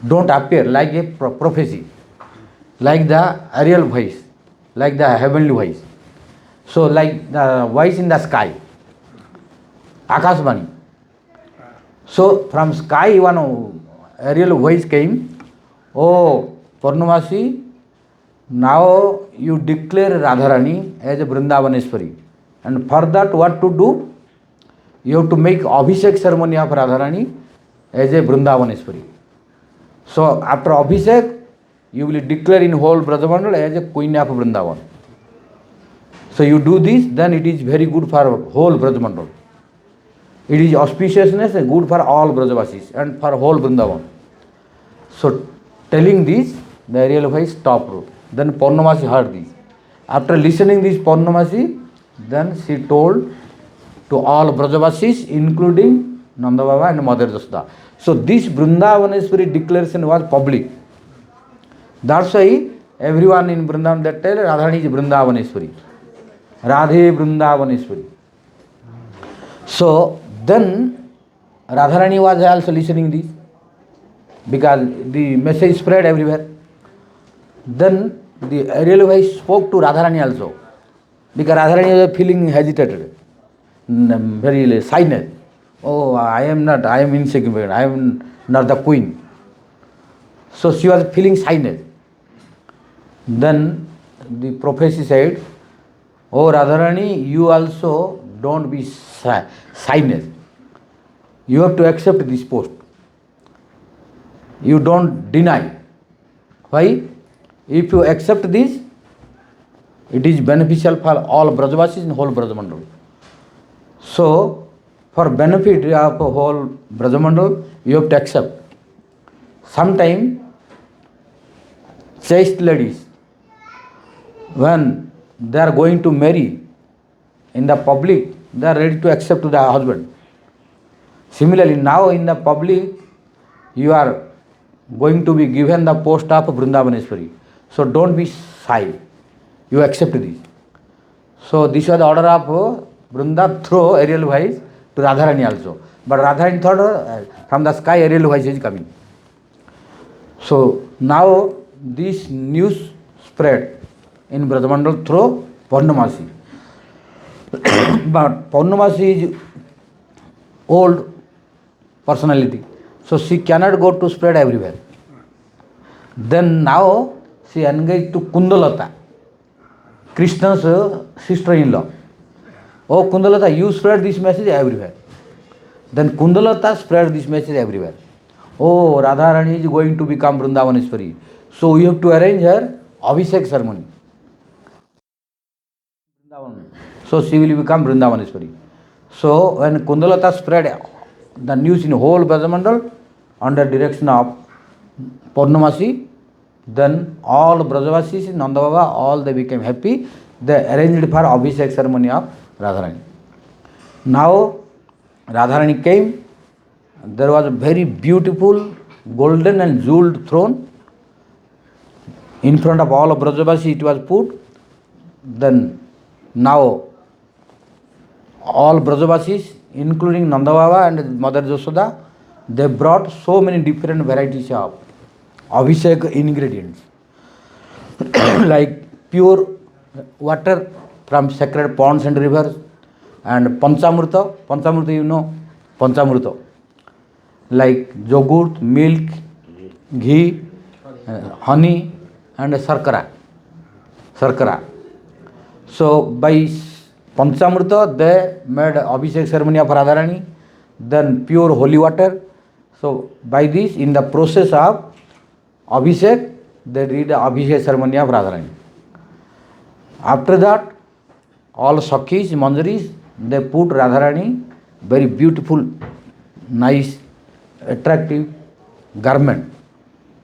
Don't appear like a prophecy, like the aerial voice, like the heavenly voice. So like the voice in the sky, Akashvani. So from sky one aerial voice came, oh Purnamasi, now you declare Radharani as a Vrindavaneshwari. And for that what to do? You have to make Abhishek ceremony of Radharani as a Vrindavaneshwari. So after Abhishek, you will declare in whole Brajamandal as a Queen of Vrindavan. So you do this, then it is very good for whole Brajamandal. It is auspiciousness good for all Brajavasis and for whole Vrindavan. So telling this, the aerial voice stopped. Then Purnamasi heard this. After listening this Purnamasi, then she told to all Brajavasis, including Nanda Baba and Mother Jashoda. So this Vrindavaneshwari declaration was public. That's why everyone in Vrindavan that tell Radharani is Vrindavaneshwari. Radhe Vrindavaneshwari. So then Radharani was also listening this because the message spread everywhere. Then the aerial voice spoke to Radharani also because Radharani was feeling hesitated, very shyness. Oh, I am insignificant, I am not the queen. So she was feeling shyness. Then the prophecy said, oh Radharani, you also don't be shyness. You have to accept this post. You don't deny. Why? If you accept this, it is beneficial for all Brajavasis in whole Brajamandal. So, for benefit of whole Brajamandal, you have to accept. Sometimes, chaste ladies, when they are going to marry in the public, they are ready to accept the husband. Similarly, now in the public, you are going to be given the post of Vrindavaneshwari. So don't be shy. You accept this. So this was the order of Vrinda through aerial voice to Radharani also. But Radharani thought from the sky aerial voice is coming. So now this news spread in Brajamandal through Purnamasi. But Purnamasi is old personality. So she cannot go to spread everywhere. Then now she engaged to Kundalata, Krishna's sister-in-law. Oh Kundalata, you spread this message everywhere. Then Kundalata spread this message everywhere. Oh, Radharani is going to become Vrindavaneshwari. So we have to arrange her Abhishek ceremony. So she will become Vrindavaneshwari. So when Kundalata spread the news in whole Brajamandal under direction of Purnamasi, then all Brajavasis, Nanda Baba, all they became happy. They arranged for Abhishek ceremony of Radharani. Now Radharani came. There was a very beautiful golden and jeweled throne. In front of all of Brajavasis it was put. Then now all Brajavasis, including Nanda Baba and Mother Jashoda, they brought so many different varieties of Abhishek ingredients like pure water from sacred ponds and rivers and Panchamrita. Panchamrita, you know, Panchamrita. Like yogurt, milk, ghee, honey and sarkara. So by Panchamrita they made Abhishek ceremony of Radharani, then pure holy water. So by this, in the process of Abhishek, they did the Abhishek ceremony of Radharani. After that, all Sakhis, Manjaris, they put Radharani very beautiful, nice, attractive garment.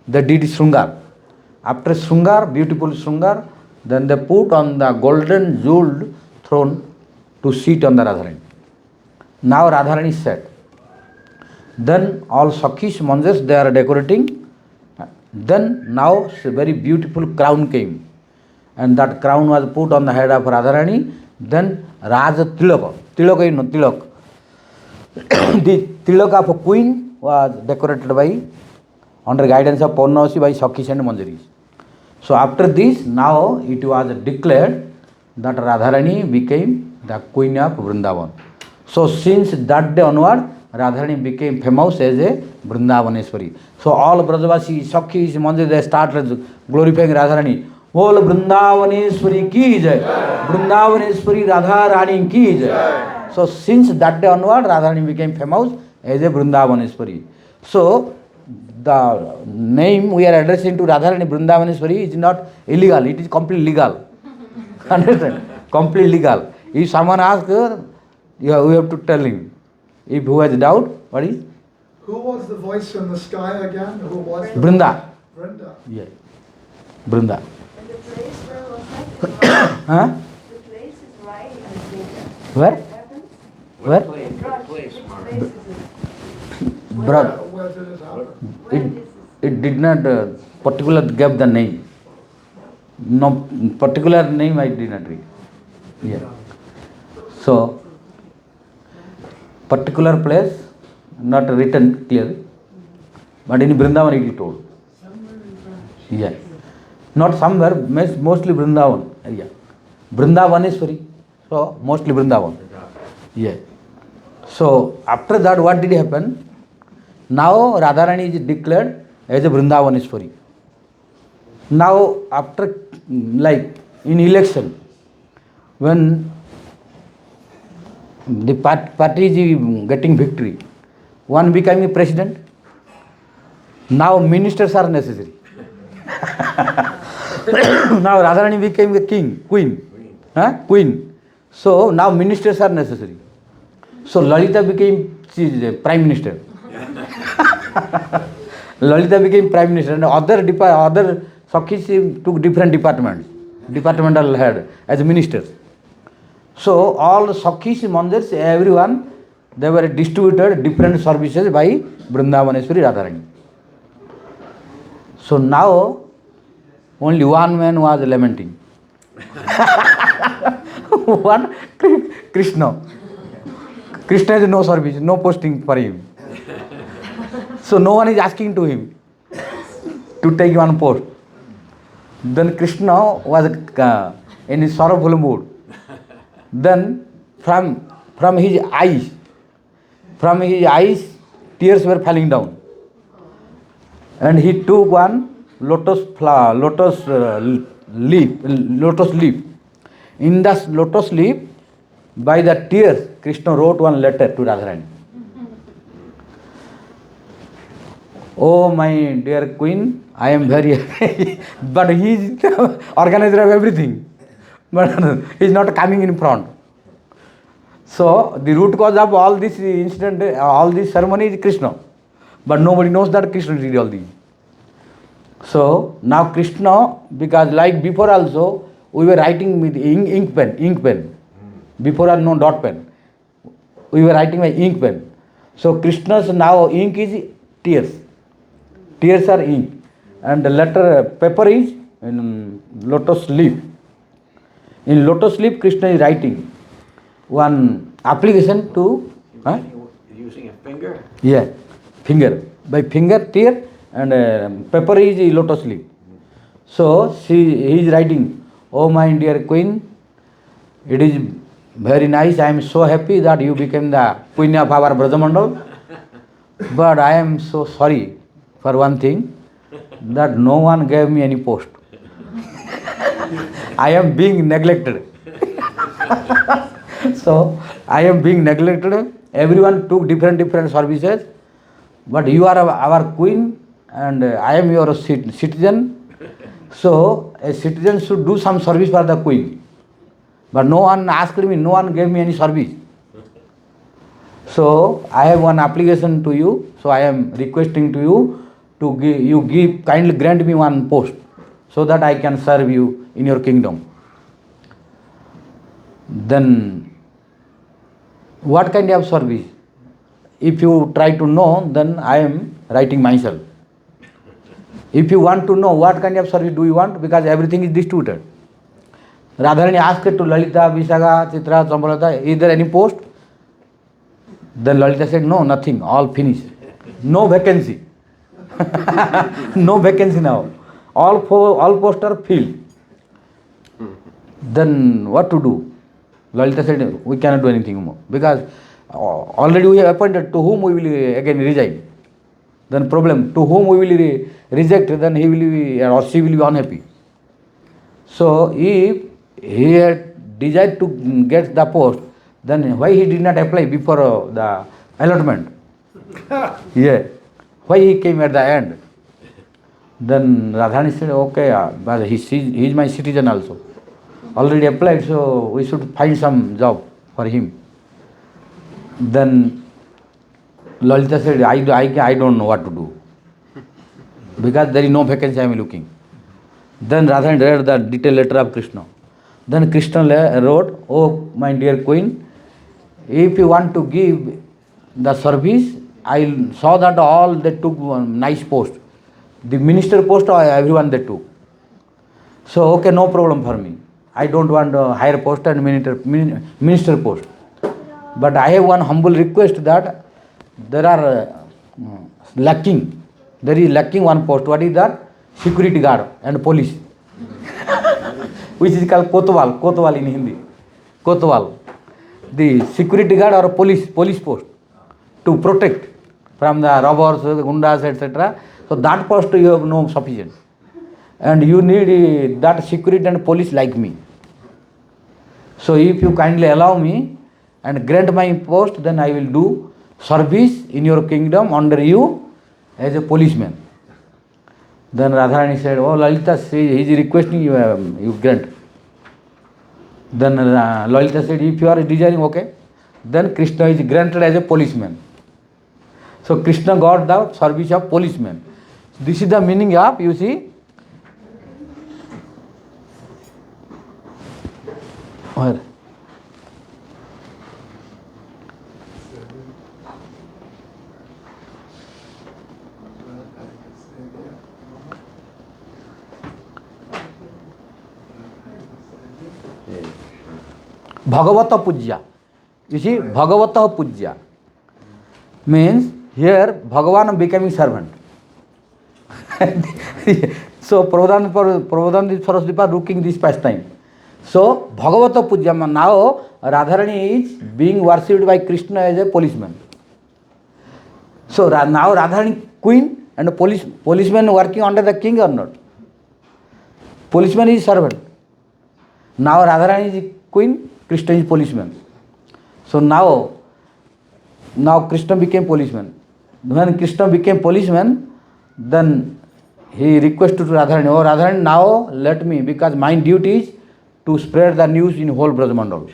They did Sringar. After Sringar, beautiful Sringar, then they put on the golden jeweled throne to sit on the Radharani. Now Radharani sat. Then all Sakhis, monges, they are decorating. Then now a very beautiful crown came. And that crown was put on the head of Radharani. Then Raja Tilaka, Tilaka you know, Tilak. The Tilak of a queen was decorated by, under guidance of Paurnavasi, by Sakhis and Manjaris. So after this, now it was declared that Radharani became the queen of Vrindavan. So since that day onward, Radharani became famous as a Vrindavaneshwari. So all Brajavasi, Sakhis, Manjaris, they started glorifying Radharani. All Vrindavaneshwari ki jai, Vrindavaneshwari Radha Rani ki jai. So since that day onward, Radharani became famous as a Vrindavaneshwari. So the name we are addressing to Radharani Vrindavaneshwari is not illegal, it is completely legal. Understand? Completely legal. If someone asks, we have to tell him. If who has doubt, what is? Who was the voice from the sky again? Who was the Vrinda. Vrinda. Yeah. Vrinda. And the place where was that? Huh? The place is right, I think. Where? Heavens? Where? Braj. Which place is it? Braj. Where did it happen? Where is It did not particular give the name. No particular name I did not read. Yeah. So particular place not written clearly, but in Vrindavan it is told. Yeah. Not somewhere, mostly Vrindavan. Yeah. Vrindavaneshwari. So mostly Vrindavan. Yeah. So after that, what did happen? Now Radharani is declared as a Vrindavaneshwari. Now after, like in election, when the party is getting victory, one becoming president, now ministers are necessary. Now Radharani became a king, queen. Queen. So now ministers are necessary. So Lalita became prime minister. Lalita became prime minister, and other Sakhis took different departments, departmental head as ministers. So all Sakhis, Mandirs, everyone, they were distributed different services by Vrindavaneshwari Radharani. So now only one man was lamenting. One, Krishna. Krishna has no service, no posting for him. So no one is asking to him to take one post. Then Krishna was in a sorrowful mood. Then from his eyes, tears were falling down. And he took one lotus leaf. In that lotus leaf, by the tears, Krishna wrote one letter to Radharani. Oh my dear queen, I am very happy. But he is the organizer of everything. But he is not coming in front. So the root cause of all this incident, all this ceremony is Krishna. But nobody knows that Krishna did all these. So now Krishna, because like before also, we were writing with ink pen. Before no dot pen. We were writing by ink pen. So Krishna's now ink is tears. Tears are ink. And the letter paper is in lotus leaf. In lotus leaf, Krishna is writing one application to... Using a finger? Yeah, finger. By finger, tear, and paper is lotus leaf. So he is writing, oh my dear queen, it is very nice. I am so happy that you became the queen of our Brajamandal. But I am so sorry for one thing, that no one gave me any post. I am being neglected. So I am being neglected. Everyone took different services. But you are our queen and I am your citizen. So a citizen should do some service for the queen. But no one asked me, no one gave me any service. So I have one application to you. So I am requesting to you to give kindly grant me one post so that I can serve you in your kingdom. Then what kind of service? If you try to know, then I am writing myself. If you want to know what kind of service do you want, because everything is distributed. Radharani asked to Lalita, Visakha, Chitra, Chambalata, is there any post? Then Lalita said, no, nothing, all finished. No vacancy. No vacancy now. All posts are filled. Then what to do? Lalita said, we cannot do anything more. Because already we have appointed, to whom we will again resign. Then problem, to whom we will reject, then he will be or she will be unhappy. So if he had desired to get the post, then why he did not apply before the allotment? Yeah. Why he came at the end? Then Radharani said, okay, but he is my citizen also. Already applied, so we should find some job for him. Then Lalita said, I don't know what to do. Because there is no vacancy, I am looking. Then Radharani read the detailed letter of Krishna. Then Krishna wrote, oh my dear queen, if you want to give the service, I saw that all they took one nice post. The minister post, everyone they took. So, okay, no problem for me. I don't want a higher post and minister post. But I have one humble request that there are lacking. There is lacking one post. What is that? Security guard and police. Which is called Kotwal in Hindi. Kotwal. The security guard or police post to protect from the robbers, gundas, etc. So that post you have no sufficient. And you need that security and police like me. So if you kindly allow me and grant my post, then I will do service in your kingdom under you as a policeman. Then Radharani said, oh Lalita, he is requesting you grant. Then Lalita said, if you are desiring, okay. Then Krishna is granted as a policeman. So Krishna got the service of policeman. This is the meaning of, you see, where? Bhagavata Pujya. You see, Bhagavata Pujya means here Bhagavan becoming servant. So Prabhupada Saraswati are looking this pastime. So Bhagavata Pujya, now Radharani is being worshipped by Krishna as a policeman. So now Radharani queen and policeman working under the king or not? Policeman is servant. Now Radharani is queen, Krishna is policeman. So now Krishna became policeman. When Krishna became policeman, then he requested to Radharani, oh Radharani, now let me, because my duty is to spread the news in whole Brajamandal.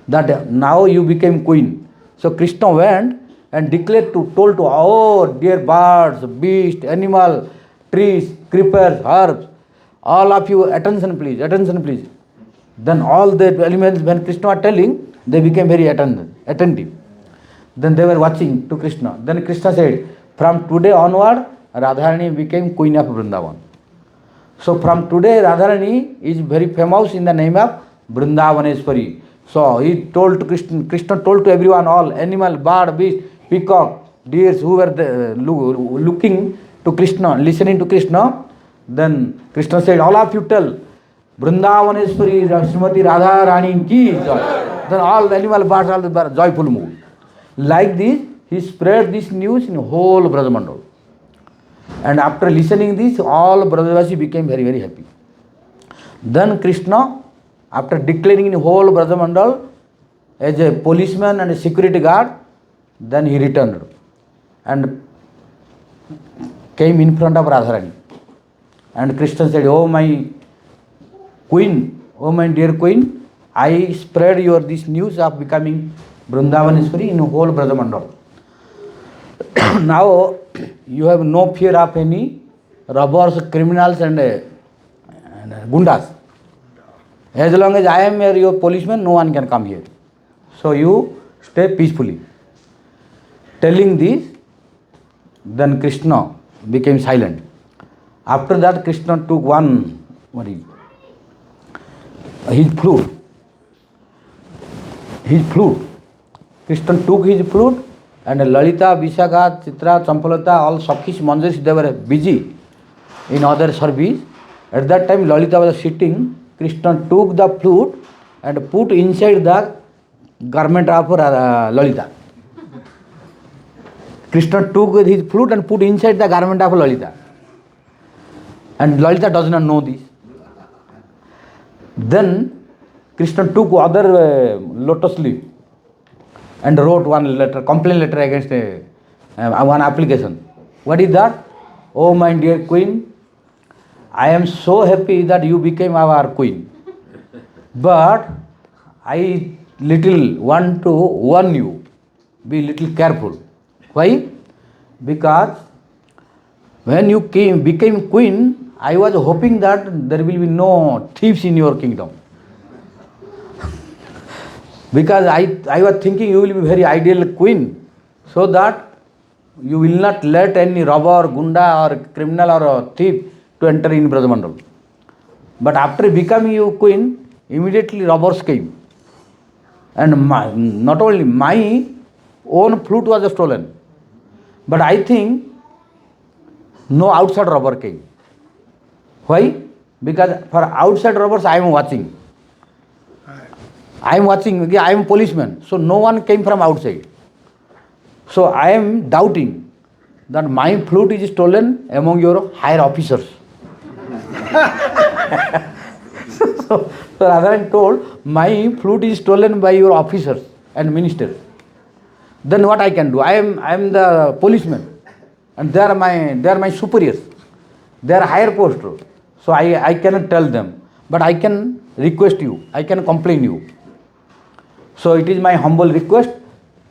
That now you became queen. So Krishna went and declared told to, oh dear birds, beasts, animal, trees, creepers, herbs, all of you, attention please. Then all the elements, when Krishna was telling, they became very attentive. Then they were watching to Krishna. Then Krishna said, from today onward, Radharani became queen of Vrindavan. So from today, Radharani is very famous in the name of Vrindavaneshwari. So he told to Krishna told to everyone, all animal, bird, beast, peacock, deers who were looking to Krishna, listening to Krishna. Then Krishna said, all of you tell, Vrindavaneshwari, Srimati Radha Rani ki joy. Then all the animal, birds, all the joyful mood. Like this, he spread this news in whole Brajamandal. And after listening this, all Brajavasi became very, very happy. Then Krishna, after declaring in whole Brajamandal as a policeman and a security guard, then he returned and came in front of Radharani. And Krishna said, oh my queen, oh my dear queen, I spread this news of becoming Vrindavan is free in whole Brajamandal. Now you have no fear of any robbers, criminals and gundas. As long as I am your policeman, no one can come here. So you stay peacefully. Telling this, then Krishna became silent. After that, Krishna took his flute. Krishna took his flute, and Lalita, Vishakha, Chitra, Champalata, all Sakhish Manjas, they were busy in other service. At that time, Lalita was sitting. Krishna took the flute and put inside the garment of Lalita. Krishna took his flute and put inside the garment of Lalita. And Lalita does not know this. Then Krishna took other lotus leaf and wrote one letter, complaint letter against one application. What is that? Oh my dear queen, I am so happy that you became our queen. But I little want to warn you, be little careful. Why? Because when you became queen, I was hoping that there will be no thieves in your kingdom. Because I was thinking you will be very ideal queen, so that you will not let any robber, gunda or criminal or thief to enter in Brajamandal. But after becoming you queen, immediately robbers came. And not only my own flute was stolen, but I think no outside robber came. Why? Because for outside robbers I am watching. I am policeman, so no one came from outside. So I am doubting that my flute is stolen among your higher officers. So Radha told, my flute is stolen by your officers and ministers. Then what I can do? I am the policeman, and they are my superiors. They are higher post. So I cannot tell them, but I can request you. I can complain you. So it is my humble request.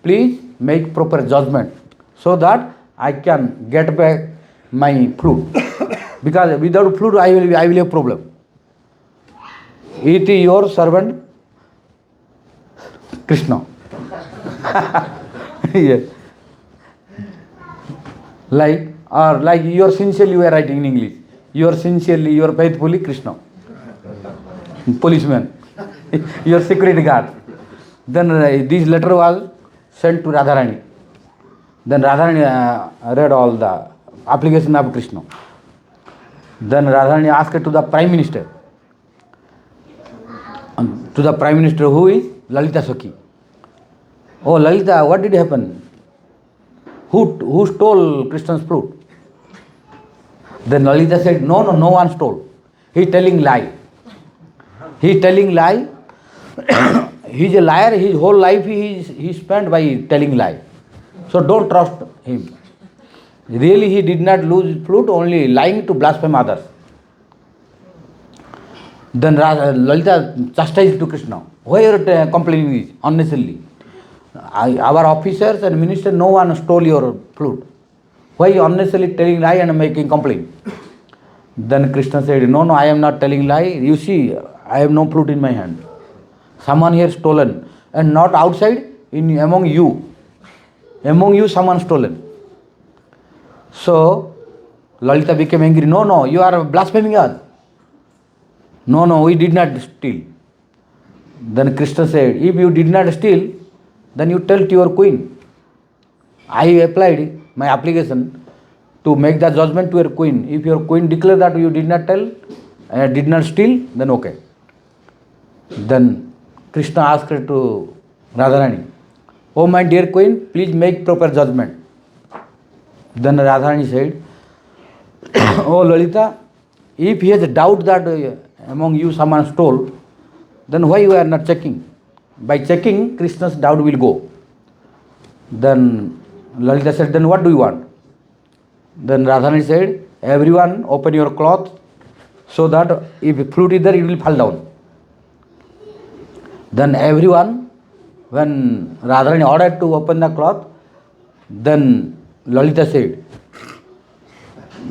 Please make proper judgment so that I can get back my flute. Because without flute I will have problem. It is your servant Krishna. Yes. Like you are sincerely, you are writing in English. You are sincerely, you are faithfully Krishna. Policeman. You are security guard. Then this letter was sent to Radharani. Then Radharani read all the application of Krishna. Then Radharani asked to the Prime Minister. To the Prime Minister, who is Lalita Sakhi. Oh Lalita, what did happen? Who stole Krishna's flute? Then Lalita said, no one stole. He is telling lie. He is a liar. His whole life he spent by telling lie. So don't trust him. Really he did not lose his flute, only lying to blaspheme others. Then Lalita chastised to Krishna. Why you are complaining this unnecessarily? Our officers and ministers, no one stole your flute. Why you unnecessarily telling lie and making complaint? Then Krishna said, no, I am not telling lie. You see, I have no flute in my hand. Someone here stolen, and not outside, among you. Among you someone stolen. So Lalita became angry. No, you are blaspheming us. No, we did not steal. Then Krishna said, if you did not steal, then you tell to your queen. I applied my application to make the judgment to your queen. If your queen declares that you did not tell, did not steal, then okay. Then Krishna asked to Radharani, oh my dear queen, please make proper judgment. Then Radharani said, oh Lalita, if he has a doubt that among you someone stole, then why you are not checking? By checking, Krishna's doubt will go. Then Lalita said, then what do you want? Then Radharani said, everyone open your cloth so that if flute is there, it will fall down. Then everyone When Radharani ordered to open the cloth, then Lalita said,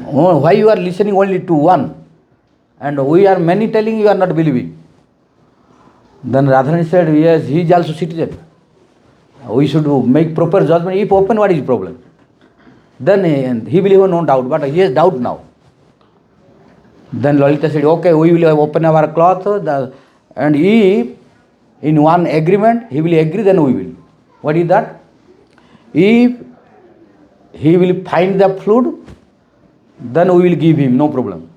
"Oh, why you are listening only to one? And we are many telling you are not believing." Then Radharani said, "Yes, he is also citizen. We should make proper judgment. If open, what is the problem?" Then he will have no doubt, but he has doubt now. Then Lalita said, "Okay, we will open our cloth, and if in one agreement he will agree, then we will." What is that? If he will find the flute, then we will give him, no problem.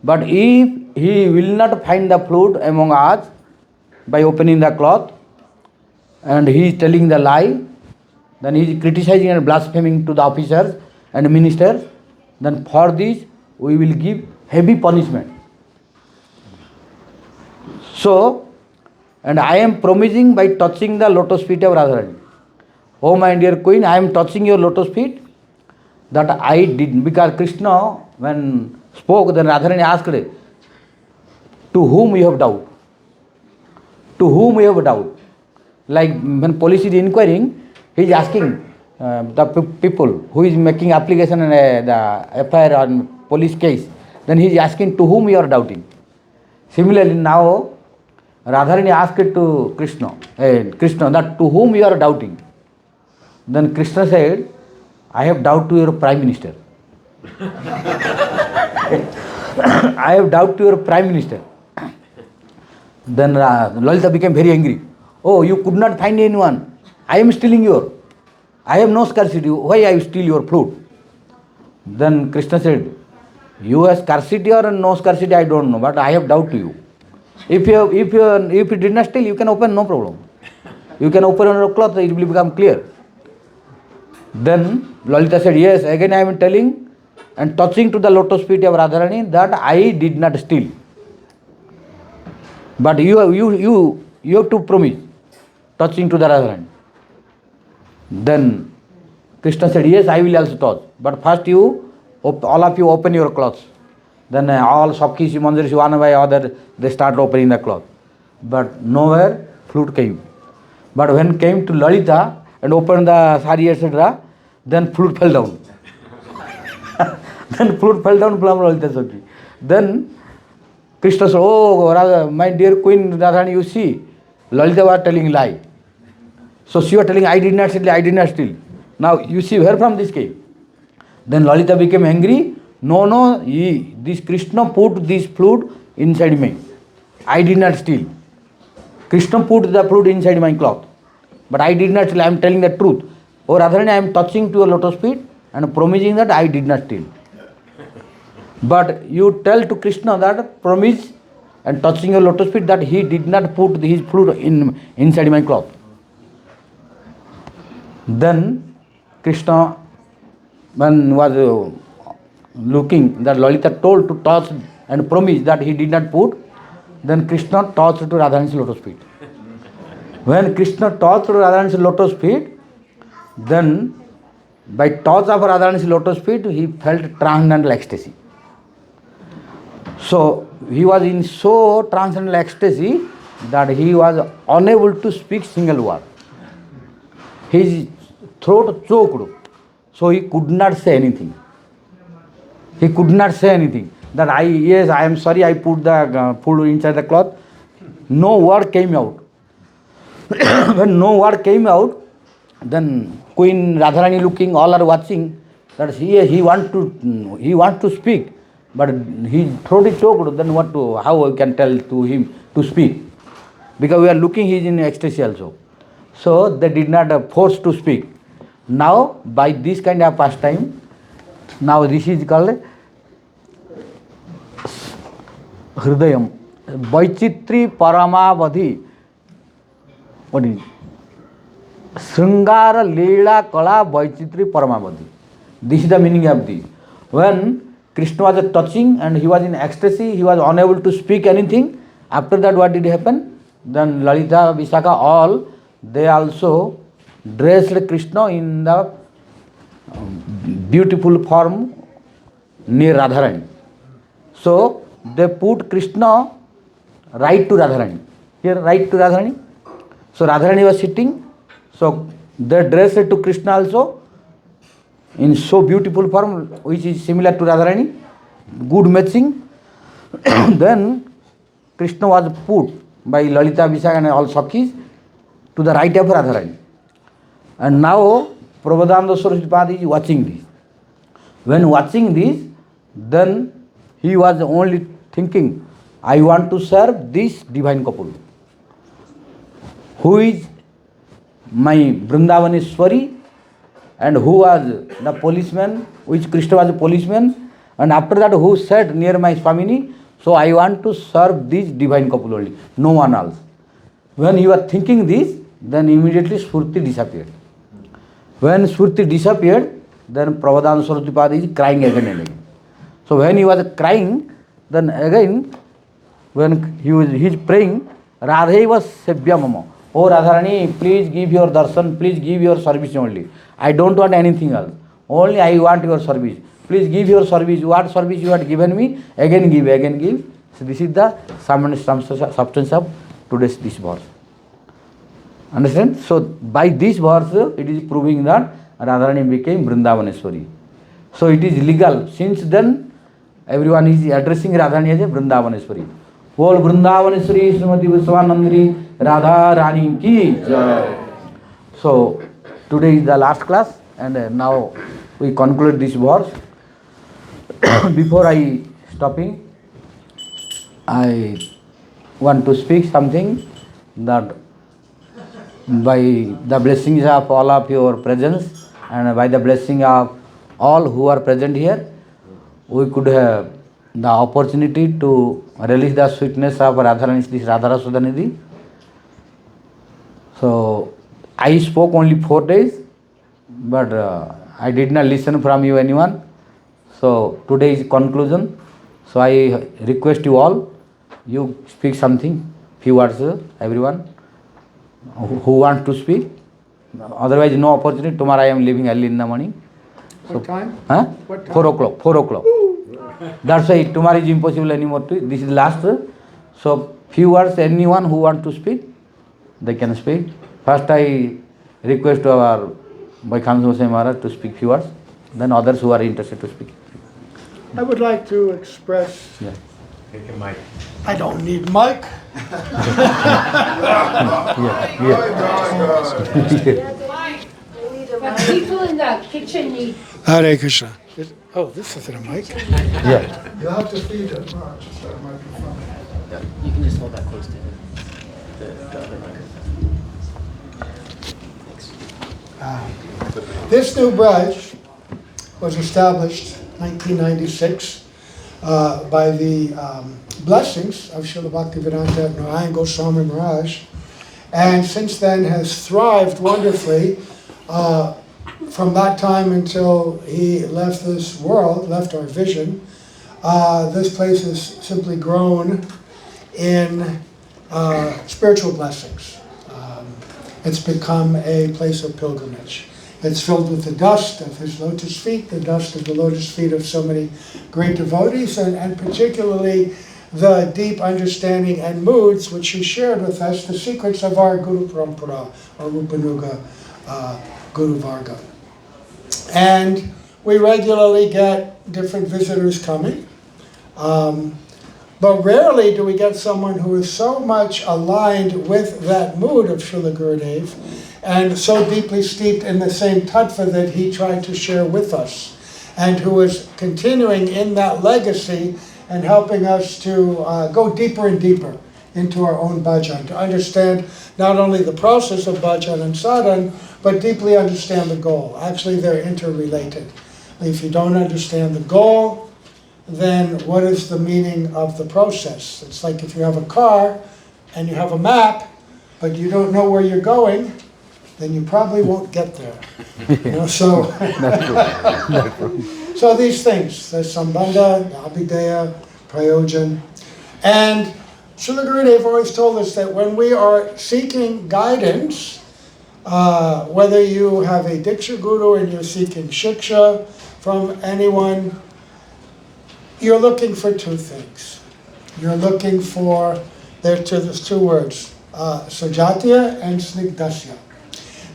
But if he will not find the flute among us by opening the cloth, and he is telling the lie, then he is criticizing and blaspheming to the officers and ministers, then for this we will give heavy punishment. So, and I am promising by touching the lotus feet of Radharani. Oh my dear queen, I am touching your lotus feet, that I did, because Krishna when spoke, then Radharani asked, "To whom you have doubt? To whom you have doubt?" Like when police is inquiring, he is asking the people who is making application and the FIR on police case, then he is asking, "To whom you are doubting?" Similarly, now Radharani asked to Krishna, Krishna, that to whom you are doubting? Then Krishna said, "I have doubt to your Prime Minister." I have doubt to your Prime Minister. Then Lalita became very angry. "Oh, you could not find anyone. I am stealing your. I have no scarcity. Why I steal your flute?" Then Krishna said, "You have scarcity or no scarcity, I don't know, but I have doubt to you. If you did not steal, you can open, no problem. You can open on your cloth, it will become clear." Then Lalita said, "Yes, again I am telling and touching to the lotus feet of Radharani that I did not steal. But you have to promise, touching to the Radharani." Then Krishna said, "Yes, I will also touch. But first all of you open your clothes." Then all Sakhi, Manjari, one by other, they start opening the cloth. But nowhere flute came. But when came to Lalita and opened the sari, etc., then flute fell down. Then flute fell down from Lalita Sakhi. Then Krishna said, "Oh, Radha, my dear queen Radharani, you see, Lalita was telling lie. So she was telling, I did not steal, I did not steal. Now you see where from this came?" Then Lalita became angry. No, this Krishna put this flute inside me. I did not steal. Krishna put the flute inside my cloth. But I did not steal, I am telling the truth. Oh Radharani, I am touching to your lotus feet and promising that I did not steal. But you tell to Krishna that promise and touching your lotus feet that he did not put his flute inside my cloth." Then Krishna, when was looking, that Lalita told to touch and promise that he did not put, then Krishna touched to Radharani's lotus feet. When Krishna touched to Radharani's lotus feet, then by touch of Radharani's lotus feet, he felt transcendental ecstasy. So he was in so transcendental ecstasy that he was unable to speak single word. His throat choked, so he could not say anything. He could not say anything. That I am sorry, I put the food inside the cloth. No word came out. When no word came out, then Queen Radharani looking, all are watching, that he wants to speak, but his throat is choked. Then how I can tell to him to speak? Because we are looking, he is in ecstasy also. So they did not force to speak. Now by this kind of pastime, now this is called Hridayam, Vaichitri Paramavadhi. What is it? Sringara Leela Kala Vaichitri Paramavadhi. This is the meaning of this. When Krishna was touching and he was in ecstasy, he was unable to speak anything. After that, what did happen? Then Lalita, Vishaka, all, they also dressed Krishna in the beautiful form near Radharani. So they put Krishna right to Radharani. Here, right to Radharani. So Radharani was sitting. So they dressed to Krishna also in so beautiful form, which is similar to Radharani, good matching. Then Krishna was put by Lalita, Vishaka and all Sakhis to the right of Radharani. And now Prabhupada Saraswati Pad is watching this. When watching this, then he was only thinking, I want to serve this divine couple, who is my Vrindavaneshwari, and who was the policeman, which Krishna was a policeman, and after that who sat near my Swamini. So I want to serve this divine couple only, no one else. When he was thinking this, then immediately Smriti disappeared. When Smriti disappeared, then Prabhupada Saraswati Pad is crying again and again. So when he was crying, then again, when he is praying, Radhaiva Sevya Mama. Oh Radharani, please give your darshan, please give your service only. I don't want anything else. Only I want your service. Please give your service. What service you had given me? Again give, again give. So this is the substance of today's this verse. Understand? So by this verse, it is proving that Radharani became Vrindavaneshwari. So it is legal. Since then, everyone is addressing Radharani as a Vrindavaneshwari. Whole Vrindavaneshwari Srimati Vishwanandri Radha Rani ki Jai. So today is the last class, and now we conclude this verse. Before I stopping, I want to speak something that by the blessings of all of your presence and by the blessing of all who are present here, we could have the opportunity to release the sweetness of Radharani, this Radha Sudha Nidhi. So I spoke only 4 days, but I did not listen from you anyone. So today is conclusion. So I request you all, you speak something, few words, everyone who want to speak. Otherwise no opportunity. Tomorrow I am leaving early in the morning. So, What time? Huh? What time? 4 o'clock. 4 o'clock. That's why tomorrow is impossible anymore. This is last. So few words, anyone who want to speak, they can speak. First I request to our Vaishnavas Maharaj to speak few words. Then others who are interested to speak. I would like to express, Yeah. Take a mic. I don't need mic. But people in the kitchen need. Hare Krishna. Oh, this isn't a mic. Yeah. You'll have to feed it much. That microphone. You can just hold that close to the other microphone. This new Braj was established 1996 by the blessings of Srila Bhaktisiddhanta Goswami Maharaj, and since then has thrived wonderfully from that time until he left this world, left our vision. This place has simply grown in spiritual blessings. It's become a place of pilgrimage. It's filled with the dust of his lotus feet, the dust of the lotus feet of so many great devotees, and particularly the deep understanding and moods which he shared with us, the secrets of our Guru Parampara, or Rupanuga Guru Varga. And we regularly get different visitors coming, but rarely do we get someone who is so much aligned with that mood of Srila Gurudev and so deeply steeped in the same tattva that he tried to share with us, and who is continuing in that legacy and helping us to go deeper and deeper into our own bhajan, to understand not only the process of bhajan and sadhan, but deeply understand the goal. Actually, they're interrelated. If you don't understand the goal, then what is the meaning of the process? It's like if you have a car and you have a map, but you don't know where you're going, then you probably won't get there. So so these things, the Sambandha, the Abhideya, Prayojan. And Srila Gurudev always told us that when we are seeking guidance, whether you have a Diksha Guru and you're seeking Shiksha from anyone, you're looking for two things. You're looking for, there's two words, Sajatya and Snigdasya.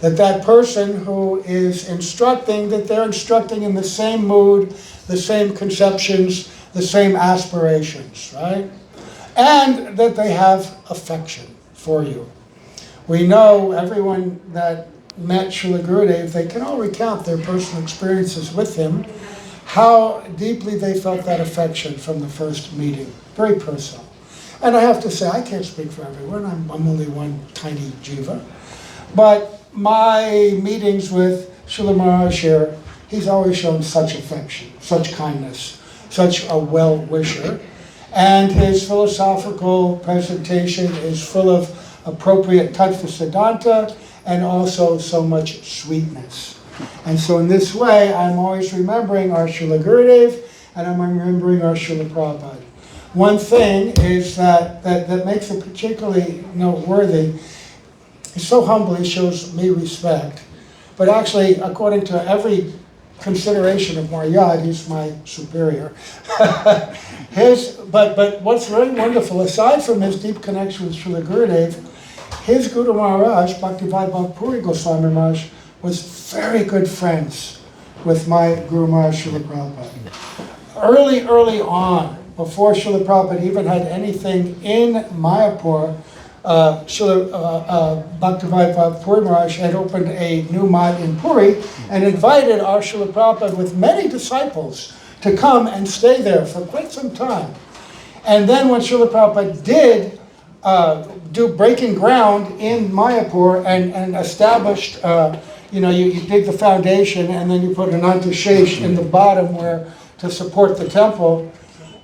That person who is instructing, that they're instructing in the same mood, the same conceptions, the same aspirations, right? And that they have affection for you. We know everyone that met Srila Gurudev, they can all recount their personal experiences with him, how deeply they felt that affection from the first meeting. Very personal. And I have to say, I can't speak for everyone. I'm only one tiny jiva. But my meetings with Srila Maharaj here, he's always shown such affection, such kindness, such a well-wisher. And his philosophical presentation is full of appropriate tattva siddhanta and also so much sweetness. And so in this way, I'm always remembering our Srila Gurudev and I'm remembering our Srila Prabhupada. One thing is that makes it particularly noteworthy. He's so humble, he shows me respect. But actually, according to every consideration of Maryad, he's my superior. But what's very wonderful, aside from his deep connection with Srila Gurudev, his Guru Maharaj, Vaibhava Puri Goswami Maharaj, was very good friends with my Guru Maharaj Srila Prabhupada. Early on, before Srila Prabhupada even had anything in Mayapur, Srila Bhakti-yoga Puri Maharaj had opened a new mat in Puri and invited our Srila Prabhupada with many disciples to come and stay there for quite some time. And then when Srila Prabhupada did do breaking ground in Mayapur and established, you dig the foundation and then you put an antashesh in the bottom where to support the temple.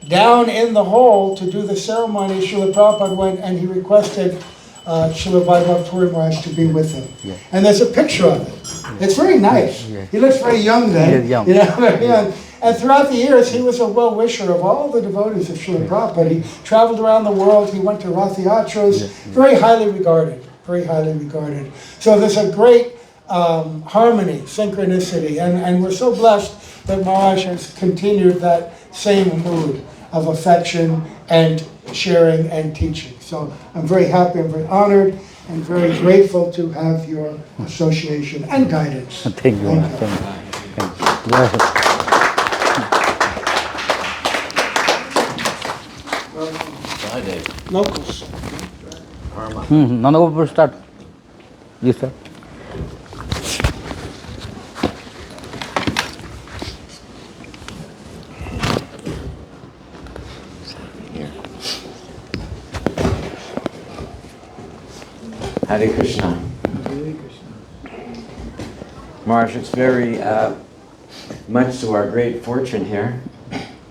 Down in the hole to do the ceremony, Srila Prabhupada went and he requested Srila Vaibhava Puri Maharaj to be with him. Yeah. And there's a picture of it. It's very nice. Yeah. He looks very young then. He is young. Very young. And throughout the years, he was a well-wisher of all the devotees of Srila Prabhupada. He traveled around the world. He went to Rath Yatras. Very highly regarded. Very highly regarded. So there's a great harmony, synchronicity. And we're so blessed that Maharaj has continued that same mood of affection and sharing and teaching. So I'm very happy, I'm very honored, and very grateful to have your association and guidance. Thank you. Locals. None of us start. Yes, sir. Hare Krishna. Maharaj, it's very much to our great fortune here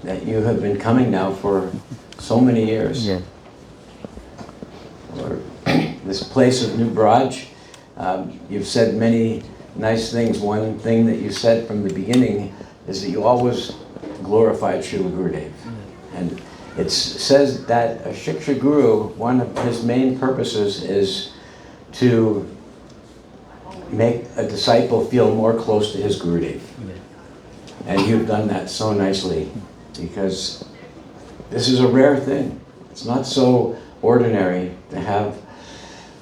that you have been coming now for so many years. Yeah. Or this place of New Braj, you've said many nice things. One thing that you said from the beginning is that you always glorified Srila Gurudev. And it says that a Shiksha Guru, one of his main purposes is to make a disciple feel more close to his Gurudev. And you've done that so nicely, because this is a rare thing. It's not so ordinary to have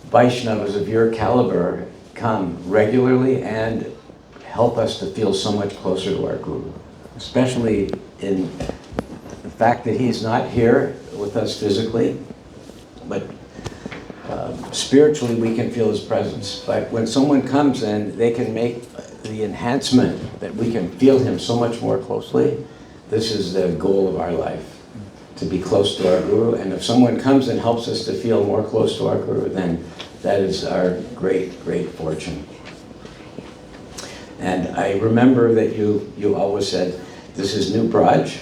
Vaishnavas of your caliber come regularly and help us to feel so much closer to our Guru. Especially in the fact that he's not here with us physically, but spiritually we can feel his presence. But when someone comes in, they can make the enhancement that we can feel him so much more closely. This is the goal of our life, to be close to our Guru. And if someone comes and helps us to feel more close to our Guru, then that is our great, great fortune. And I remember that you always said, this is New Braj,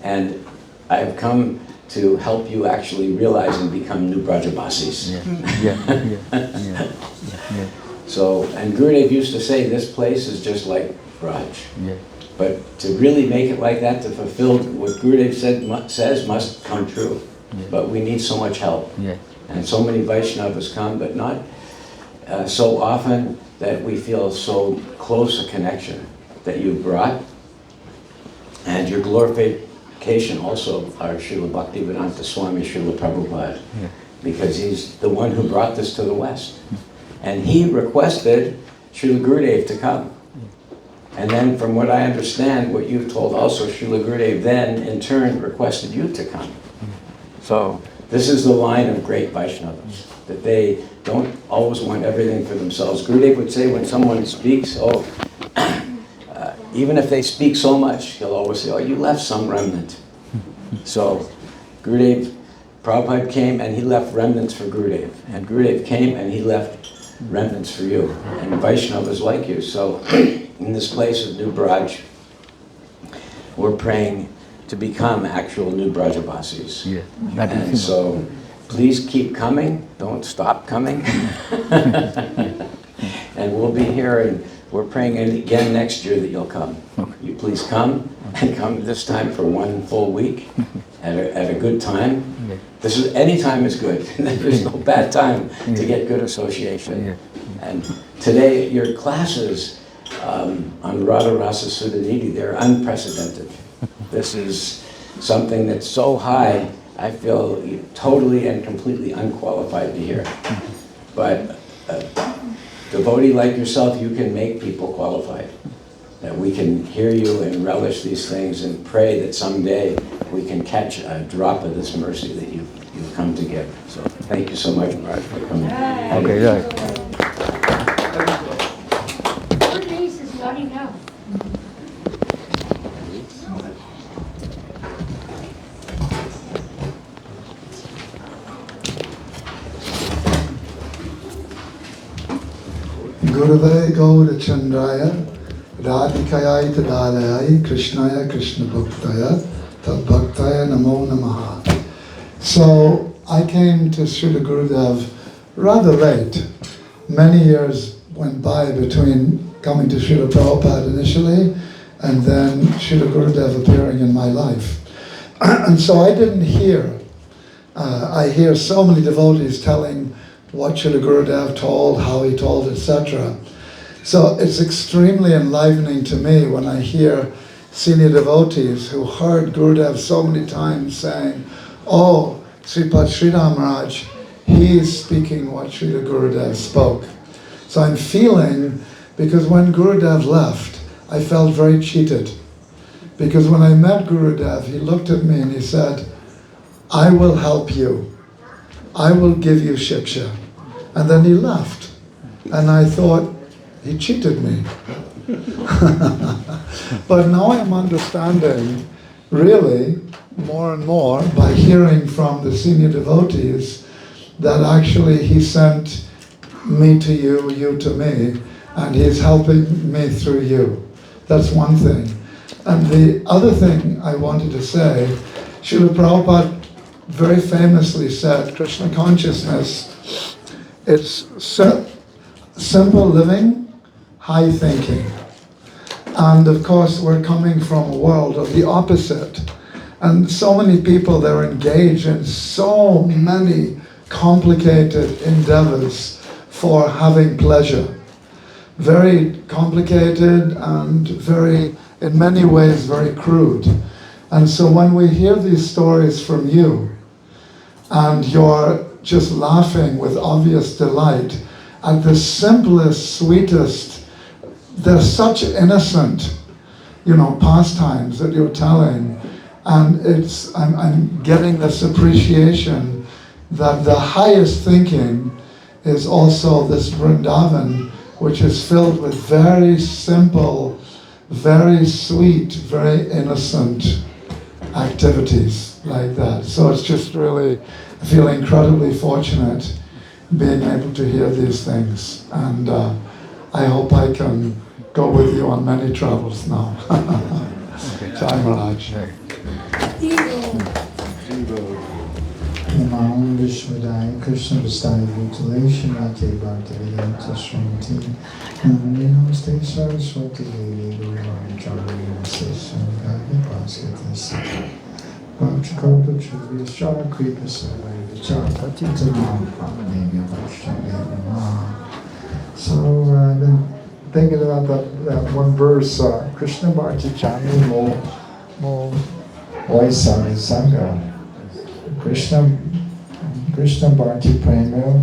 and I've come to help you actually realize and become New Brajavasis. So, and Gurudev used to say, this place is just like Braj. But to really make it like that, to fulfill what Gurudev says must come true. But we need so much help. And so many Vaishnavas come, but not so often that we feel so close a connection that you brought. And your glorification also, our Srila Bhakti-vedanta Swami, Srila Prabhupada. because he's the one who brought this to the West. And he requested Srila Gurudev to come. And then from what I understand, what you've told also, Srila Gurudev then in turn requested you to come. So this is the line of great Vaishnavas, that they don't always want everything for themselves. Gurudev would say when someone speaks, even if they speak so much, he'll always say, oh, you left some remnant. So Gurudev, Prabhupada came and he left remnants for Gurudev. And Gurudev came and he left remnants for you. And Vaishnavas like you. So in this place of New Braj, we're praying to become actual New Brajavasis. Yeah, and so please keep coming. Don't stop coming. And we'll be here, and we're praying again next year that you'll come. Okay. You please come, and come this time for 1 full week at a good time. Yeah. This is any time is good. There's no bad time to get good association. Yeah. And today your classes on Radha, Rasa, Suddha, Nidhi, they're unprecedented. This is something that's so high, I feel totally and completely unqualified to hear. But a devotee like yourself, you can make people qualified. That we can hear you and relish these things and pray that someday we can catch a drop of this mercy that you've come to give. So thank you so much, Braj, for coming. Okay, right. 4 days is not enough. Gurave Gaura Chandraya Radhikaya Tadalaya Krishnaya Krishna Bhaktaya Tad Bhaktaya Namo Namaha. So I came to Srila Gurudev rather late. Many years went by between coming to Srila Prabhupada initially and then Srila Gurudev appearing in my life. And so I didn't hear. I hear so many devotees telling what Srila Gurudev told, how he told, etc. So it's extremely enlivening to me when I hear senior devotees who heard Gurudev so many times saying, oh, Sripad Sridhar Maharaj, he is speaking what Srila Gurudev spoke. So I'm feeling, because when Gurudev left, I felt very cheated. Because when I met Gurudev, he looked at me and he said, I will help you. I will give you shiksha. And then he left. And I thought, he cheated me. But now I'm understanding, really, more and more, by hearing from the senior devotees, that actually he sent me to you, you to me, and he's helping me through you. That's one thing. And the other thing I wanted to say, Srila Prabhupada very famously said, Krishna consciousness, it's simple living, high thinking. And of course, we're coming from a world of the opposite. And so many people, they're engaged in so many complicated endeavors for having pleasure. Very complicated and very, in many ways, very crude. And so when we hear these stories from you, and you're just laughing with obvious delight at the simplest, sweetest, they're such innocent, pastimes that you're telling. And I'm getting this appreciation that the highest thinking is also this Vrindavan, which is filled with very simple, very sweet, very innocent activities like that. So it's just really, I feel incredibly fortunate being able to hear these things. And I hope I can go with you on many travels now. Jai Maharaj. Namam Vishwadaya Krishna Vastaya Bhutale Srimati Bhakti-yoga Srimati Namaste Saraswati Devi Guru Namaste Saraswati Thakur Bhakti-yoga Trivya Shara Kripa Savaya Vichara Patita Mahaprabhu Vaishnavas. So I've been thinking about that one verse, Krishna Bhakti Chami Mo Vaisari Sangha. Krishna Krishna Bharti Prema.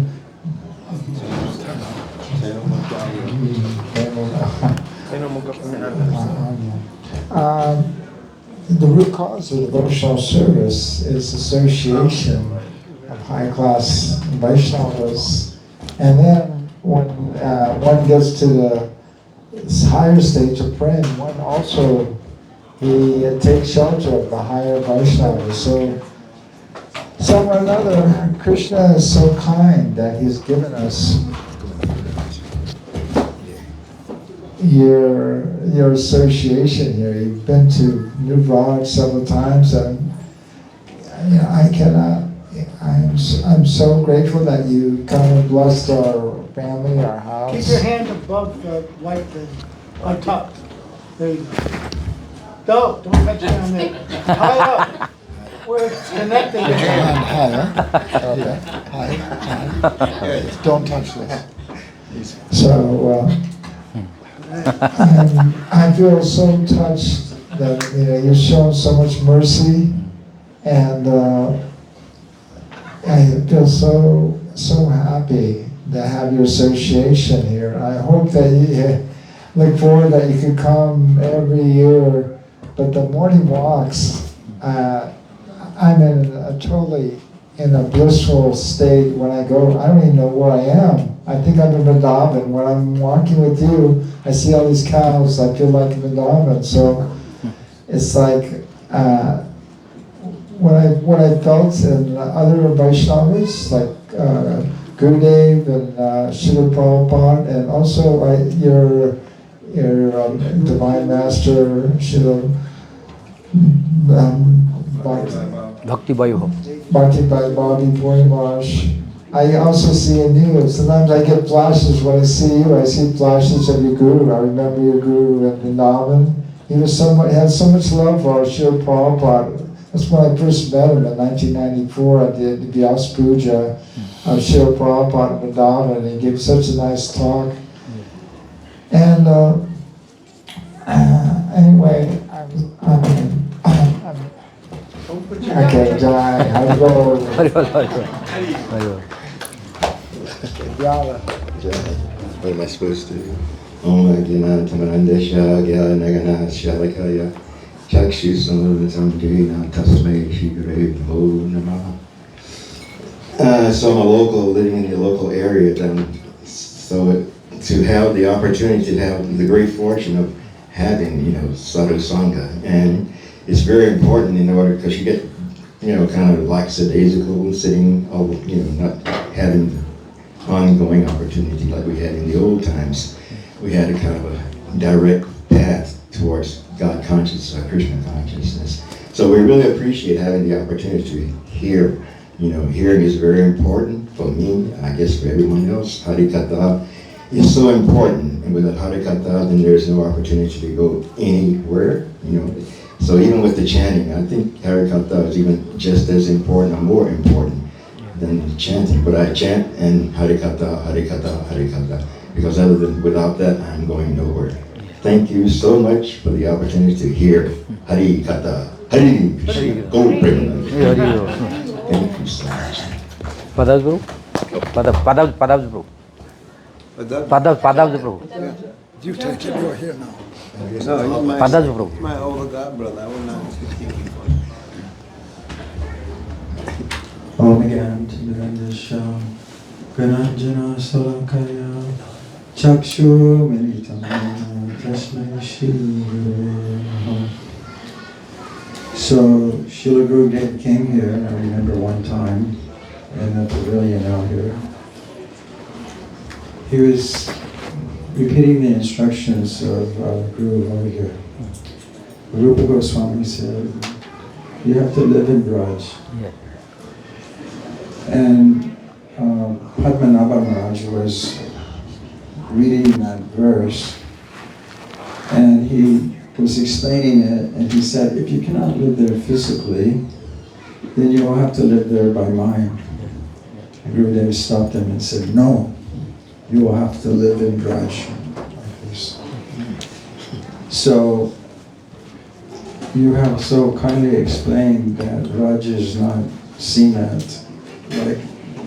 The root cause of devotional service is association of high-class Vaishnavas, and then when one gets to the higher stage of prem, one also he takes shelter of the higher Vaishnavas. So somewhere or another, Krishna is so kind that he's given us your association here. You've been to New Braj several times, and I cannot. I'm so grateful that you come and blessed our family, our house. Keep your hand above the light thing, on top. There you go. Don't touch down there. High up. Where it's connected. Hand higher. Okay. High. Don't touch this. So I feel so touched that you've shown so much mercy, and I feel so happy to have your association here. I hope that you look forward that you could come every year. But the morning walks, I'm totally in a blissful state when I go. I don't even know where I am. I think I'm in Vrindavana. When I'm walking with you, I see all these cows. I feel like in Vrindavana. So it's like what I felt in other Vaishnavas, like Gurudev and Srila Prabhupada, and also your Divine Master, Srila Bhakti-yoga. Bhakti-yoga. I also see in you, sometimes I get flashes when I see you, I see flashes of your Guru. I remember your Guru in Vrindavana. He had so much love for Srila Prabhupada. That's when I first met him in 1994 at the Vyas Puja of Srila Prabhupada in Vrindavana, and he gave such a nice talk. And anyway, okay, Jai, Hari-katha. What am I supposed to do? Om Agina Tamarandesha Gya Nagana Shalakaya Chakshu Samdina Tasmay Shigure Namo Namah. So I'm a local, living in the local area, so to have the opportunity to have the great fortune of having, sadhu sangha, and it's very important in order, because you get, kind of lackadaisical, sitting, not having ongoing opportunity like we had in the old times. We had a kind of a direct path towards God consciousness, Krishna consciousness. So we really appreciate having the opportunity to hear. Hearing is very important for me, and I guess for everyone else. Hari-katha is so important, and without Hari-katha, then there's no opportunity to go anywhere. So even with the chanting, I think Hari-katha is even just as important or more important than the chanting. But I chant and Hari-katha, Hari-katha, Hari-katha, because without that, I'm going nowhere. Thank you so much for the opportunity to hear Hari-katha. Hari Krishna. Go Brahman. Thank you so much. Padavs Prabhu? Padavs Prabhu. Padavs Prabhu. You take it, you're here now. Padavs Prabhu. My older god brother, I will not speak for you. Om Gyanti Mirandasha Gananjana Salakaya Chakshu Militamana Tasmai Shri Gurave. So Srila Gurudev came here, and I remember one time in the pavilion out here. He was repeating the instructions of Guru over here. Rupa Goswami said, you have to live in Braj. Yeah. And Padmanabha Maharaj was reading that verse, and he was explaining it, and he said, if you cannot live there physically, then you will have to live there by mind. And Gurudev stopped him and said, no, you will have to live in Braj. So, you have so kindly explained that Raj is not seen at like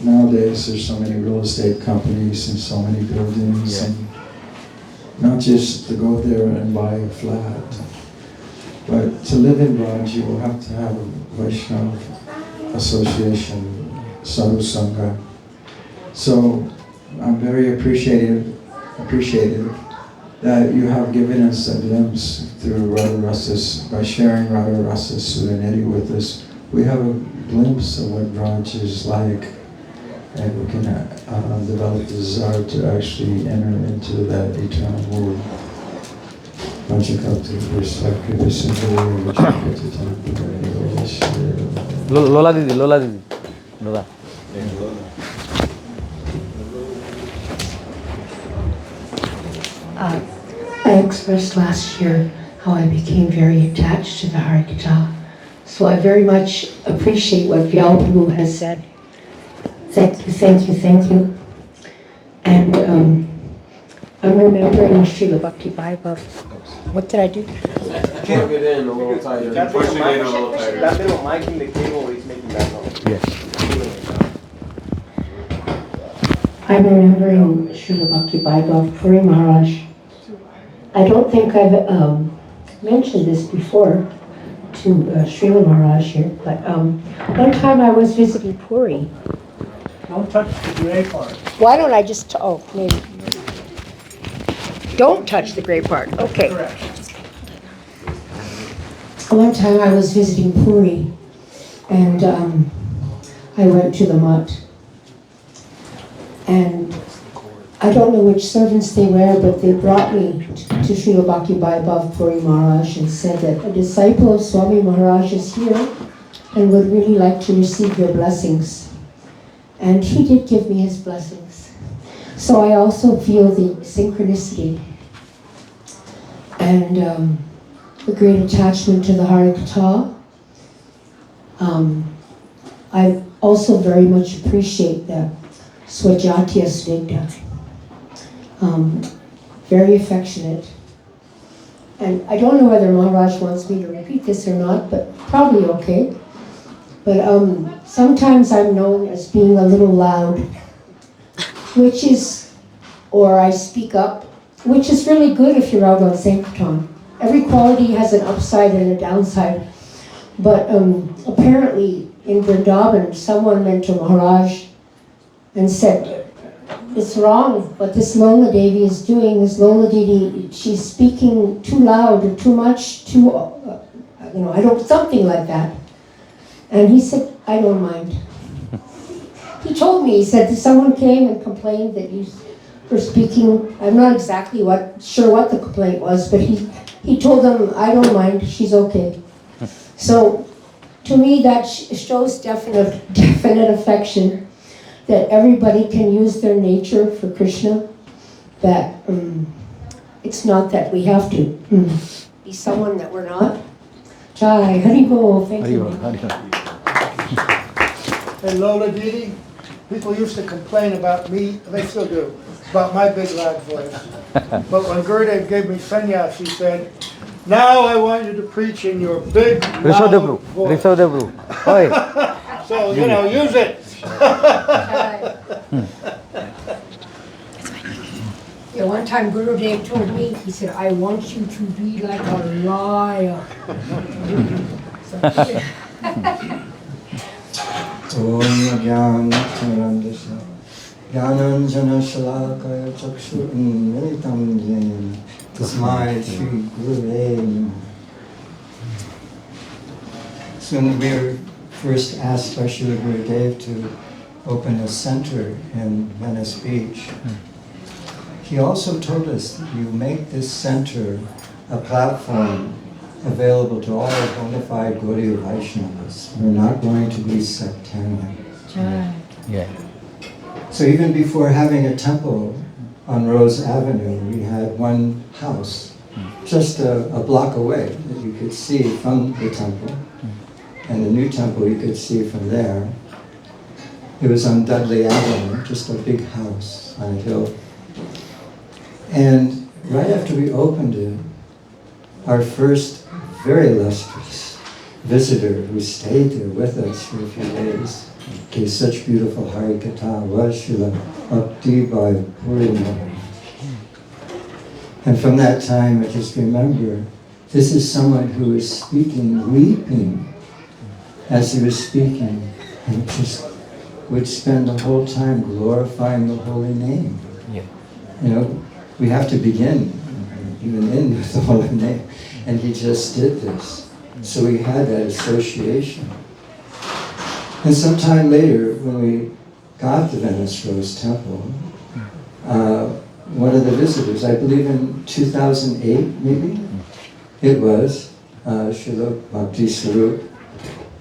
nowadays there's so many real estate companies and so many buildings, and not just to go there and buy a flat, but to live in Braj, you will have to have a Vaishnava association, sadhu sangha. So I'm very appreciative that you have given us a glimpse through Radha Rasas, by sharing Radha Rasas through the Nidhi with us. We have a glimpse of what Braj is like, and we can develop the desire to actually enter into that eternal world. Lola Didi, Lola. I expressed last year how I became very attached to the Hari-katha. So I very much appreciate what Vaibhava has said. Thank you. And I'm remembering Srila Bhakti-yoga. What did I do? Can't get in a little tighter. Pushing in a little tighter. That little mic in the cable is making that noise. Yes. I'm remembering Srila Bhakti-yoga Puri Maharaj. I don't think I've mentioned this before to Srila Maharaj here, but one time I was visiting Puri. Don't touch the gray part. Why don't I just, maybe. Don't touch the gray part, okay. Correct. One time I was visiting Puri, and I went to the mutt. And I don't know which servants they were, but they brought me to Srila Bhakti-yoga Puri Maharaj and said that a disciple of Swami Maharaj is here and would really like to receive your blessings. And he did give me his blessings. So I also feel the synchronicity and the great attachment to the Hari-katha. I also very much appreciate the Swajatiya Snigdha. Very affectionate. And I don't know whether Maharaj wants me to repeat this or not, but probably okay. But sometimes I'm known as being a little loud, or I speak up, which is really good if you're out on Sankirtan. Every quality has an upside and a downside. But apparently in Vrindavana, someone went to Maharaj and said, it's wrong what this Lola Devi is doing. This Lola Devi, she's speaking too loud or too much, something like that. And he said, I don't mind. He told me, he said, someone came and complained that you were speaking, I'm not exactly sure what the complaint was, but he told them, I don't mind, she's okay. So to me that shows definite affection, that everybody can use their nature for Krishna, that it's not that we have to be someone that we're not. Jai, Hari-bo, thank you. And Lola Didi, people used to complain about me, they still do, about my big loud voice. But when Gurudev gave me sannyas, he said, now I want you to preach in your big loud voice. So, use it. Yeah, one time Gurudev told me, he said, I want you to be like a liar. Om Jnana Timirandasya Jnananjana Shalakaya Chakshur Militam Jnana Tasmai Shri Gurudev. So when we were first asked by Srila Gurudev to open a center in Venice Beach, he also told us that you make this center a platform available to all bona fide Gaudiya Vaishnavas. We're not going to be sectarian. Yeah. So even before having a temple on Rose Avenue, we had one house just a block away that you could see from the temple. And the new temple you could see from there. It was on Dudley Avenue, just a big house on a hill. And right after we opened it, our first very illustrious visitor who stayed there with us for a few days, gave such beautiful Hari-katha, was Srila Bhaktisiddhanta Puri. And from that time, I just remember, this is someone who is speaking, weeping as he was speaking, and just would spend the whole time glorifying the holy name. Yeah. You know, we have to begin, even end with the holy name. And he just did this. So we had that association. And sometime later, when we got to Venice Rose Temple, one of the visitors, I believe in 2008 maybe, it was Srila Bhaktisiddhanta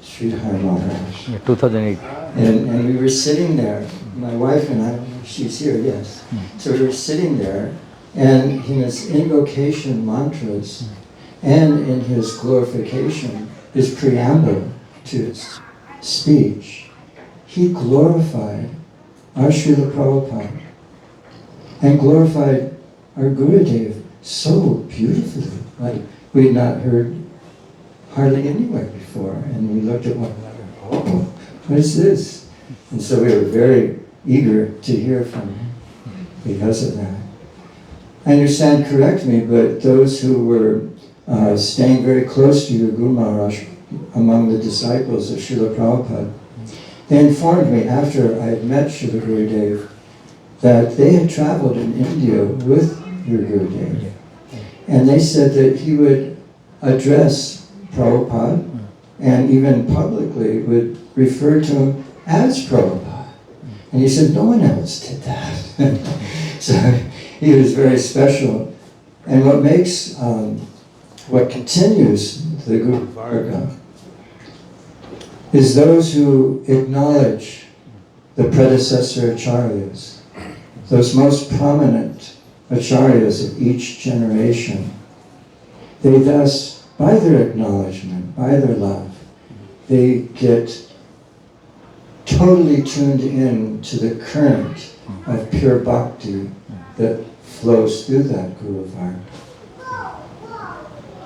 Sarasvati Thakur. Yeah, 2008. And we were sitting there, my wife and I, she's here, yes. So we were sitting there, and in his invocation mantras, and in his glorification, his preamble to his speech, he glorified our Srila Prabhupada and glorified our Gurudev so beautifully, like we had not heard hardly anywhere before. And we looked at one another, oh, what is this? And so we were very eager to hear from him because of that. I understand, correct me, but those who were staying very close to your Guru Maharaj among the disciples of Srila Prabhupada, they informed me after I had met Srila Gurudev that they had traveled in India with your Gurudev. And they said that he would address Prabhupada and even publicly would refer to him as Prabhupada. And he said no one else did that. So he was very special. And what makes, what continues the Guru Varga is those who acknowledge the predecessor acharyas, those most prominent acharyas of each generation. They thus, by their acknowledgement, by their love, they get totally tuned in to the current of pure bhakti that flows through that Guru Varga.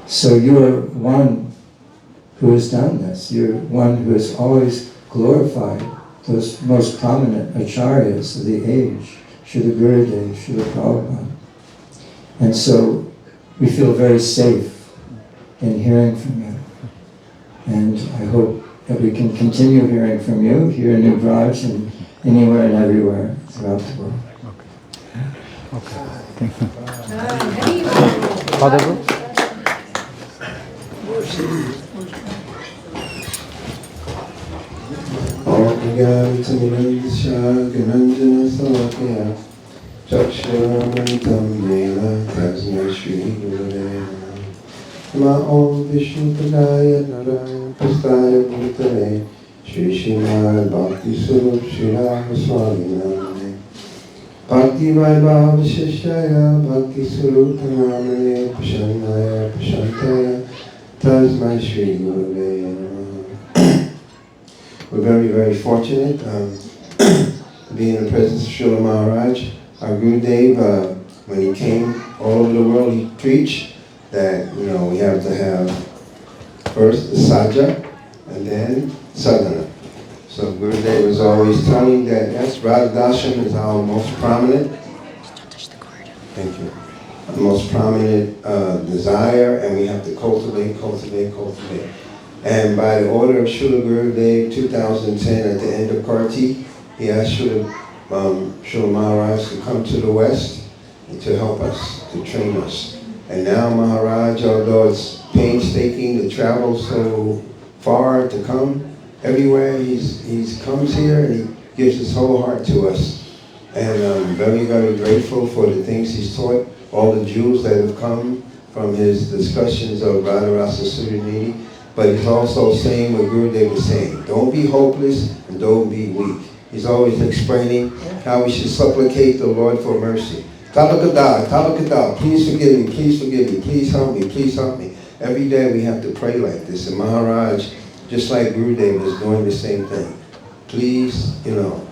So you are one who has done this. You're one who has always glorified those most prominent acharyas of the age, Srila Gurudev, Srila Prabhupada. And so we feel very safe in hearing from you. And I hope that we can continue hearing from you here in New Braj and anywhere and everywhere throughout the world. Okay. Thank you. Father Guru? Om Vishnu Padaya Narayana Pastaya Bhutale Shri Srimad-Bhagavatam Srila Swami Bhakti Vaibhava Shishaya Bhakti Swarup Namane Prasannaya Prashantaya Tasmai Shri Gurave Namaha. We're very, very fortunate to be in the presence of Srila Maharaj. Our Gurudev, when he came all over the world, he preached that, you know, we have to have first the saja and then sadhana. So Gurudev was always telling that, yes, Radha Darshan is our most prominent, thank you, the most prominent desire, and we have to cultivate. And by the order of Srila Gurudev, 2010, at the end of Karti, he asked Srila Maharaj to come to the West and to help us, to train us. And now Maharaj, although it's painstaking to travel so far to come everywhere, he comes here and he gives his whole heart to us. And I'm very, very grateful for the things he's taught, all the jewels that have come from his discussions of Radha, Rasa, Sudha, Nidhi. But he's also saying what Gurudev was saying. Don't be hopeless and don't be weak. He's always explaining how we should supplicate the Lord for mercy. Tabakada, please forgive me, please help me, please help me. Every day we have to pray like this. And Maharaj, just like Gurudev, is doing the same thing. Please, you know,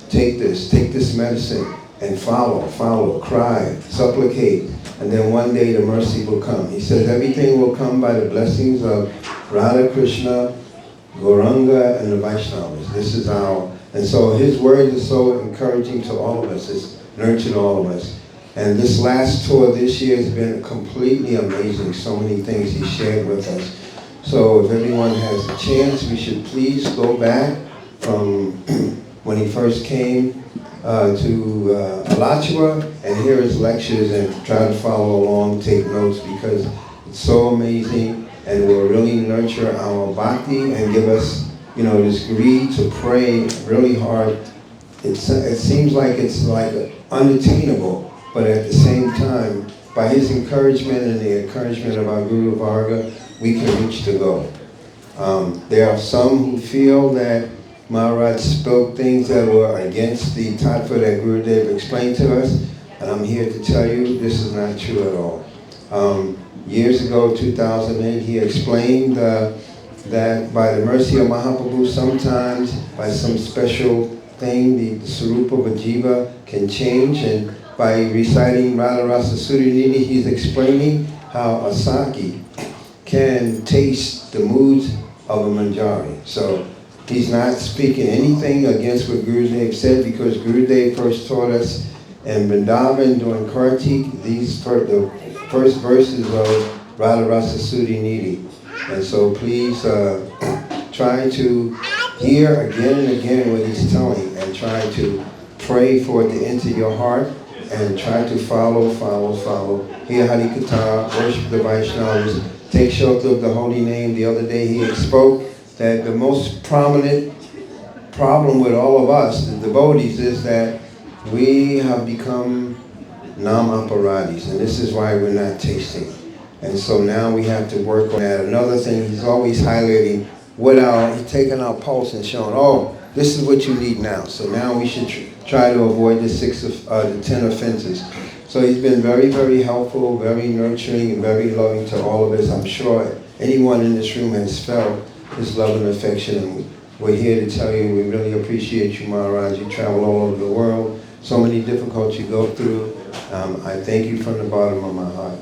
take this medicine and follow, cry, supplicate. and then one day the mercy will come. He says everything will come by the blessings of Radha, Krishna, Gauranga, and the Vaishnavas. This is and so his word is so encouraging to all of us. It's nurtured all of us. And this last tour this year has been completely amazing. So many things he shared with us. So if everyone has a chance, we should please go back from when he first came to Alachua and hear his lectures and try to follow along, take notes, because it's so amazing and will really nurture our bhakti and give us, this greed to pray really hard. It seems like it's like unattainable, but at the same time, by his encouragement and the encouragement of our Guru Varga, we can reach the goal. There are some who feel that Maharaj spoke things that were against the tattva that Gurudev explained to us, and I'm here to tell you this is not true at all. Years ago, 2008, he explained that by the mercy of Mahaprabhu, sometimes by some special thing, the Swarup of a jiva can change, and by reciting Radha Rasa Suri Nidhi, he's explaining how a saki can taste the moods of a manjari. So he's not speaking anything against what Gurudev said, because Gurudev first taught us in Vrindavana during Kartik, the first verses of Radha Rasa Suri Nidhi. And so please try to hear again and again what he's telling, and try to pray for it to enter your heart, and try to follow. Hear Hari-katha, worship the Vaishnavas, take shelter of the holy name. The other day he spoke that the most prominent problem with all of us, the devotees, is that we have become nam-aparadis, and this is why we're not tasting. And so now we have to work on that. Another thing, he's always highlighting he's taking our pulse and showing, oh, this is what you need now. So now we should try to avoid the 10 offenses. So he's been very, very helpful, very nurturing, and very loving to all of us. I'm sure anyone in this room has felt his love and affection, and we're here to tell you we really appreciate you, Maharaj. You travel all over the world, so many difficulties you go through. I thank you from the bottom of my heart.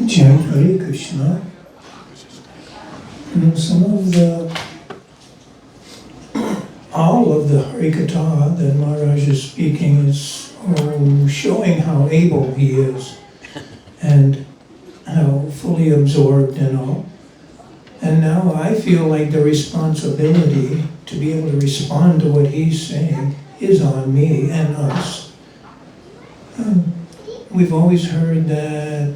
Jai Hare Krishna. Some of all of the Hari-katha that Maharaj is speaking is showing how able he is and how fully absorbed in all. And now I feel like the responsibility to be able to respond to what he's saying is on me and us. We've always heard that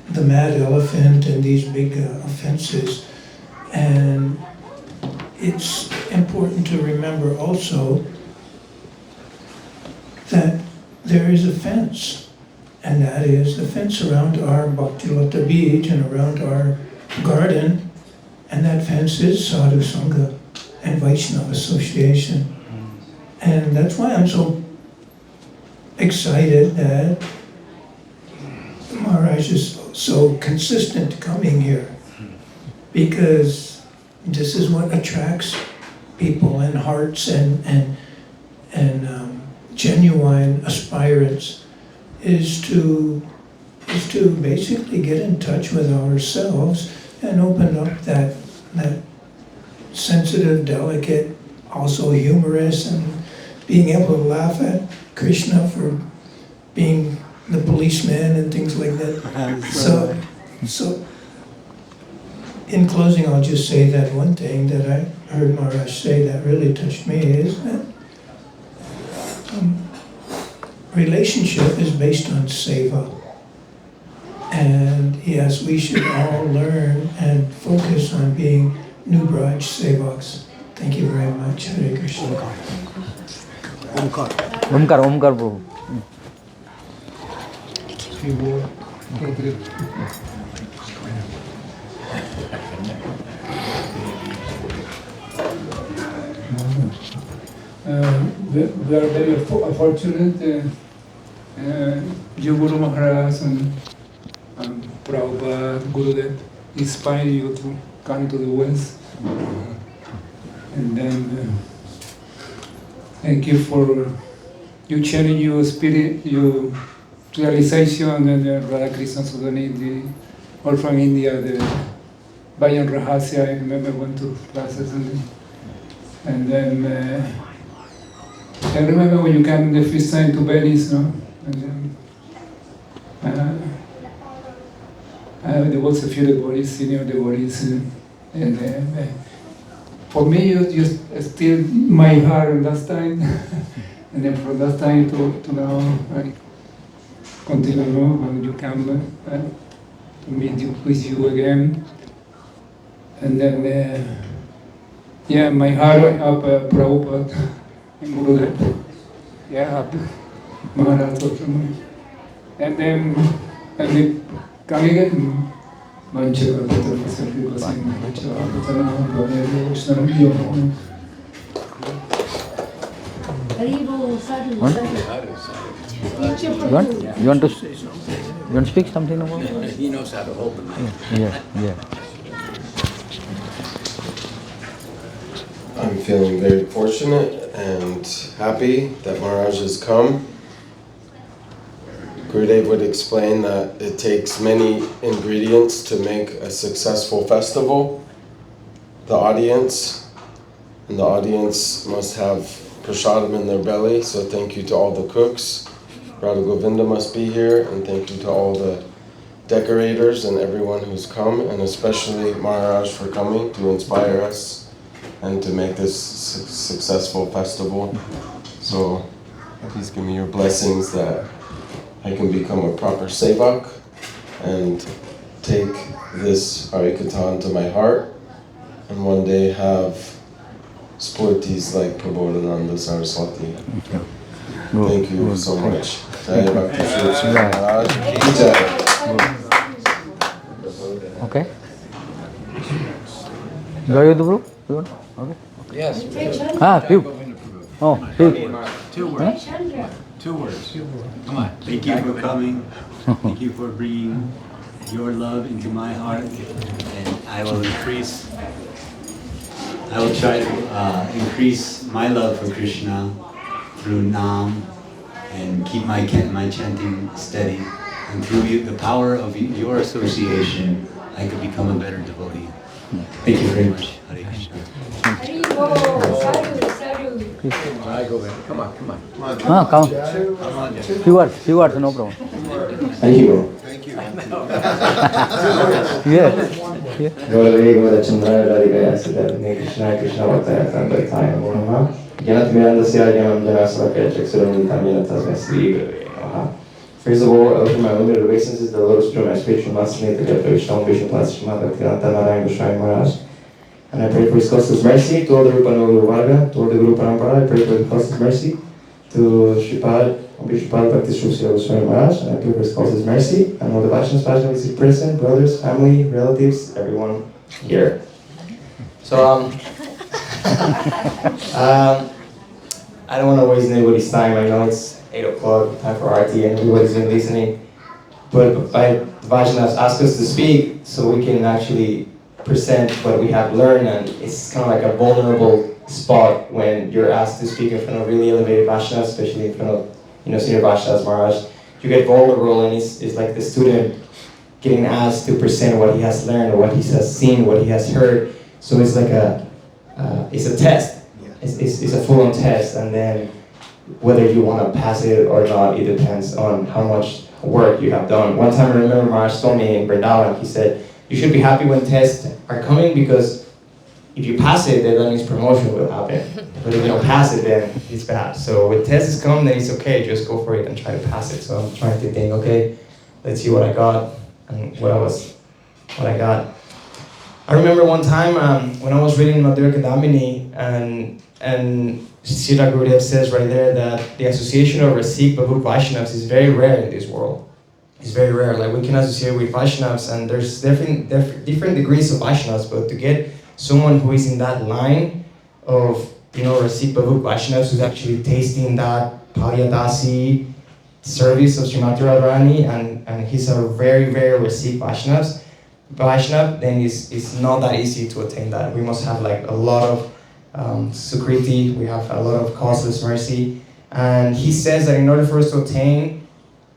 the mad elephant and these big offenses, and it's important to remember also that there is a fence, and that is the fence around our Bhakti-lata beach and around our garden, and that fence is Sadhu Sangha and Vaishnava association. And that's why I'm so excited that Maharaj is so consistent coming here, because this is what attracts people and hearts and genuine aspirants, is to basically get in touch with ourselves and open up that sensitive, delicate, also humorous, and being able to laugh at Krishna for being the policeman and things like that. So in closing, I'll just say that one thing that I heard Maharaj say that really touched me is that relationship is based on seva. And yes, we should all learn and focus on being new Braj sevaks. Thank you very much. Hare Krishna. Omkar Prabhu. We are very fortunate. Guru Maharaj and Prabhupada, Gurudev inspire you to come to the West. And then thank you for you sharing your spirit, your realization, and Radha Krishna Sudha Nidhi, all from India, the Bayan Rahasya. I remember went to classes and then I remember when you came the first time to Venice, no? And then, there was a few devotees, senior devotees, and for me, you still my heart in that time, and then from that time to now, I continue when you come to meet with you again, and then yeah, my heart up Prabhupada and Gurudev, yeah, up Maharaja also, and then coming again. Manche Bhagavatam Sri Krishna You want to speak something about it? He knows how to hold the mic. Yeah. I'm feeling very fortunate and happy that Maharaj has come. Gurudev would explain that it takes many ingredients to make a successful festival. The audience must have prasadam in their belly, so thank you to all the cooks. Radha Govinda must be here, and thank you to all the decorators and everyone who's come, and especially Maharaj for coming to inspire us and to make this successful festival. So please give me your blessings that I can become a proper sevak and take this Hari-katha into my heart and one day have spurtis like Prabodhananda Saraswati. Thank you so much. Jai Bhakti-yoga Maharaj Ki Jai. Okay. Jai Guru? Okay. Yes. Few. Oh, few. 2 words. 2 words. Come on. Thank you for coming. Thank you for bringing your love into my heart, and I will try to increase my love for Krishna through Nam and keep my chanting steady. And through the power of your association, I could become a better devotee. Thank you very much. Hare Krishna. I go there. Come on. Come. Few words, no problem. Thank you, bro. Thank you. Yes. Gaura Chandra Radhikaya Siddhartha Krishna Krishna Vataya Tandataya Namaha Janat Mirandasya Janam Janasvakaya Chaksuram Janatasya Sri Namaha. First of all, I offer my limited obeisances to the Lotus Supreme, my spiritual master, Nidhi, the Vaishnava Mission Class, Srimad-Bhagavatam, Goswami Maharaj. And I pray for His costless mercy to all the Rupa Guru Varga, to all the Guru Parampara. I pray for His costless mercy to Sripad, Sripad Bhakti-yoga Goswami Maharaj. And I pray for His costless mercy and all the Vaishnavas present, brothers, family, relatives, everyone here. So, I don't want to waste anybody's time. I know it's 8 o'clock, time for RT, and everybody's been listening. But the Vaishnavas ask us to speak so we can actually present what we have learned, and it's kind of like a vulnerable spot when you're asked to speak in front of really elevated Vaishnavas, especially in front of senior Vaishnavas, Maharaj. You get vulnerable, and it's like the student getting asked to present what he has learned, what he has seen, what he has heard. So it's like it's a test. It's a full-on test, and then whether you want to pass it or not, it depends on how much work you have done. One time I remember Maharaj told me in Vrindavana, he said, you should be happy when tests are coming, because if you pass it, then that means promotion will happen. But if you don't pass it, then it's bad. So when tests come, then it's okay, just go for it and try to pass it. So I'm trying to think, okay, let's see what I got and what I got. I remember one time when I was reading Madhura Kadambini, and Srila Gurudev says right there that the association of Rasik Bhavuk Vaishnavas is very rare in this world. It's very rare. Like, we can associate with Vaishnavas, and there's different degrees of Vaishnavas, but to get someone who is in that line of, Rasik Bhavuk Vaishnavas, who's actually tasting that Palyadasi service of Srimati Radharani, and he's a very, very Rasik Vaishnavas, Vaishnava, then it's not that easy to attain that. We must have like a lot of sukriti, we have a lot of causeless mercy. And he says that in order for us to attain,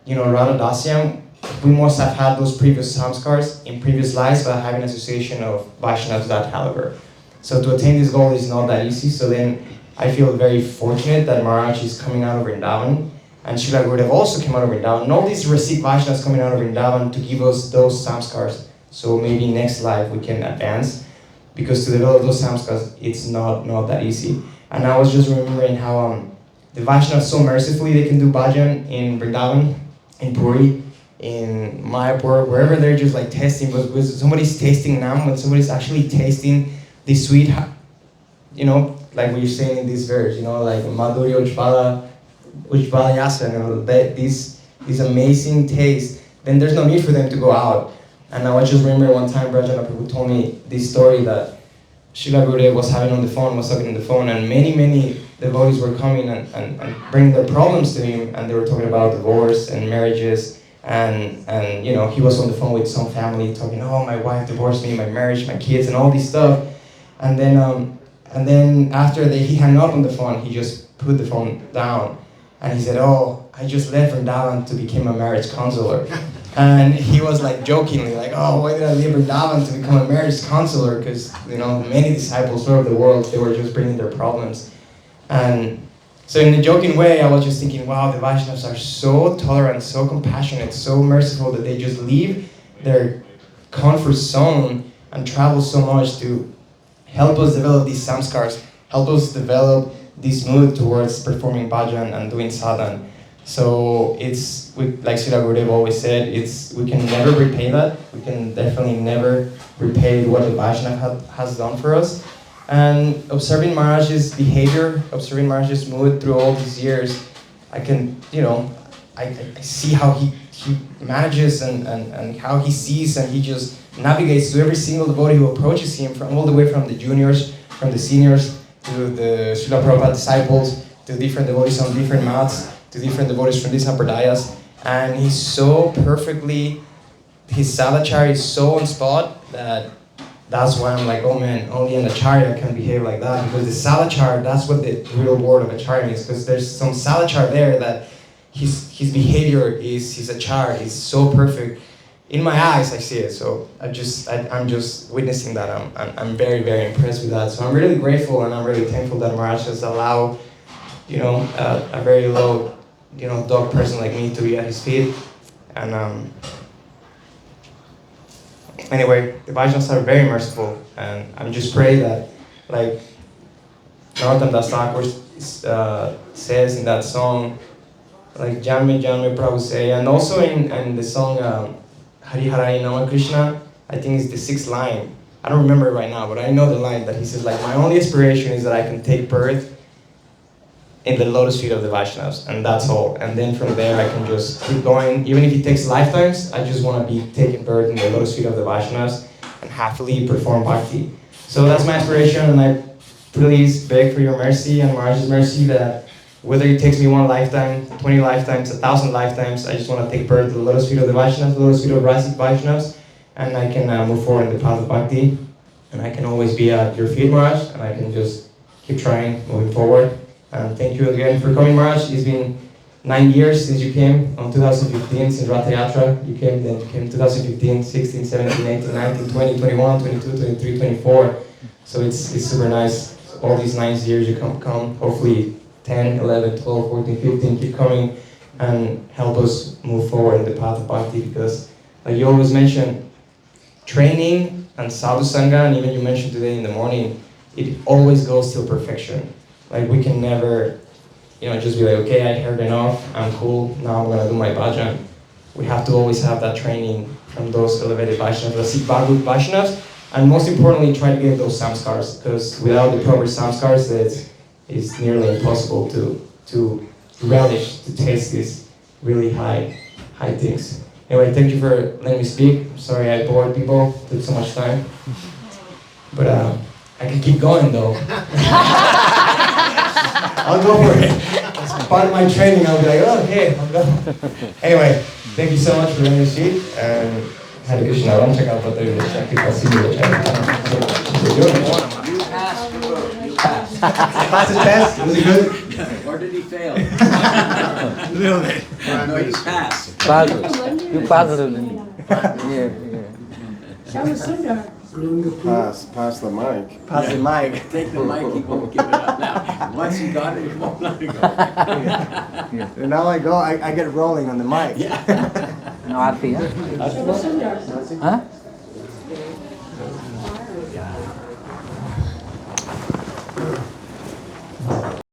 Radha Dasyam, we must have had those previous samskars in previous lives by having association of Vaishnavas of that caliber. So to attain this goal is not that easy. So then I feel very fortunate that Maharaj is coming out of Vrindavan, and Srila Gurudev also came out of Vrindavan. And all these Rasik Vaishnavas coming out of Vrindavan to give us those samskars. So maybe next life we can advance, because to develop those samskars, it's not that easy. And I was just remembering how the Vaishnavas so mercifully they can do bhajan in Vrindavan, in Puri, in Mayapur, wherever they're just like testing, but when somebody's tasting nam, when somebody's actually tasting the sweet, like what you're saying in this verse, like Madhurya Ujjvala Yasa, these amazing taste, then there's no need for them to go out. And I just remember one time Braj Prabhu told me this story that Srila Gurudev was talking on the phone, and many devotees were coming and bringing their problems to him, and they were talking about divorce and marriages, and he was on the phone with some family talking, oh, my wife divorced me, my marriage, my kids, and all this stuff. And then after he hung up on the phone, he just put the phone down, and he said, oh, I just left Vrindavan to become a marriage counselor. And he was like jokingly like, oh, why did I leave Vrindavan to become a marriage counselor? Because many disciples all over the world, they were just bringing their problems. And so in a joking way, I was just thinking, wow, the Vaishnavas are so tolerant, so compassionate, so merciful that they just leave their comfort zone and travel so much to help us develop these samskars, help us develop this mood towards performing bhajan and doing sadhana. So like Srila Gurudev always said, we can never repay that. We can definitely never repay what the Vaishnava has done for us. And observing Maharaj's behavior, observing Maharaj's mood through all these years, I can, I see how he manages and how he sees, and he just navigates to every single devotee who approaches him, from all the way from the juniors, from the seniors, to the Srila Prabhupada disciples, to different devotees on different mats, to different devotees from these sampradayas. And he's so perfectly, his sadhachari is so on spot that's why I'm like, oh man, only an acharya can behave like that, because the sadhachar, that's what the real word of acharya is, because there's some sadhachar there that his behavior is, his achar is so perfect. In my eyes, I see it, so I'm just witnessing that. I'm very, very impressed with that. So I'm really grateful, and I'm really thankful that Maharaj has allowed, a very low, dog person like me to be at his feet. And anyway, the Vaishnavas are very merciful, and I'm just pray that, like Narottam Das Thakur says in that song, like Janme Prabhu say, and also in the song Harinama Krishna, I think it's the 6th line. I don't remember it right now, but I know the line that he says, like, my only aspiration is that I can take birth in the lotus feet of the Vaishnavas, and that's all. And then from there I can just keep going. Even if it takes lifetimes, I just want to be taking birth in the lotus feet of the Vaishnavas and happily perform bhakti. So that's my aspiration, and I please beg for your mercy and Maharaj's mercy that whether it takes me 1 lifetime, 20 lifetimes, 1,000 lifetimes, I just want to take birth in the lotus feet of the Vaishnavas, the lotus feet of Rasik Vaishnavas, and I can move forward in the path of bhakti. And I can always be at your feet, Maharaj, and I can just keep trying, moving forward. And thank you again for coming, Maharaj. It's been 9 years since you came, on 2015, since Ratha Yatra. You came, then you came 2015, 16, 17, 18, 19, 20, 21, 22, 23, 24. So it's super nice. All these 9 years you come, hopefully 10, 11, 12, 14, 15, keep coming and help us move forward in the path of bhakti, because like you always mention, training and sadhu sangha, and even you mentioned today in the morning, it always goes till perfection. Like we can never, just be like, okay, I heard enough, I'm cool, now I'm gonna do my bhajan. We have to always have that training from those elevated Vaishnavas, Rasik Bhagavad Vaishnavas, and most importantly, try to get those samskars, because without the proper samskars, it's nearly impossible to relish, to taste these really high things. Anyway, thank you for letting me speak. I'm sorry I bored people, took so much time. But I can keep going though. I'll go for it. As part of my training, I'll be like, oh, okay, I'll go. Anyway, thank you so much for letting me speak, and Hare Krishna, I want to check out what they're exactly possible. You passed the book. You passed. Passed his test? Was it good? Or did he fail? A little bit. No, you passed. Pass. You pass it. Yeah. Pass the mic. Pass the mic. Take the mic, he won't give it up now. Once he got it, he won't let it go. And now I go, I get rolling on the mic. No, Aarti, huh? Huh?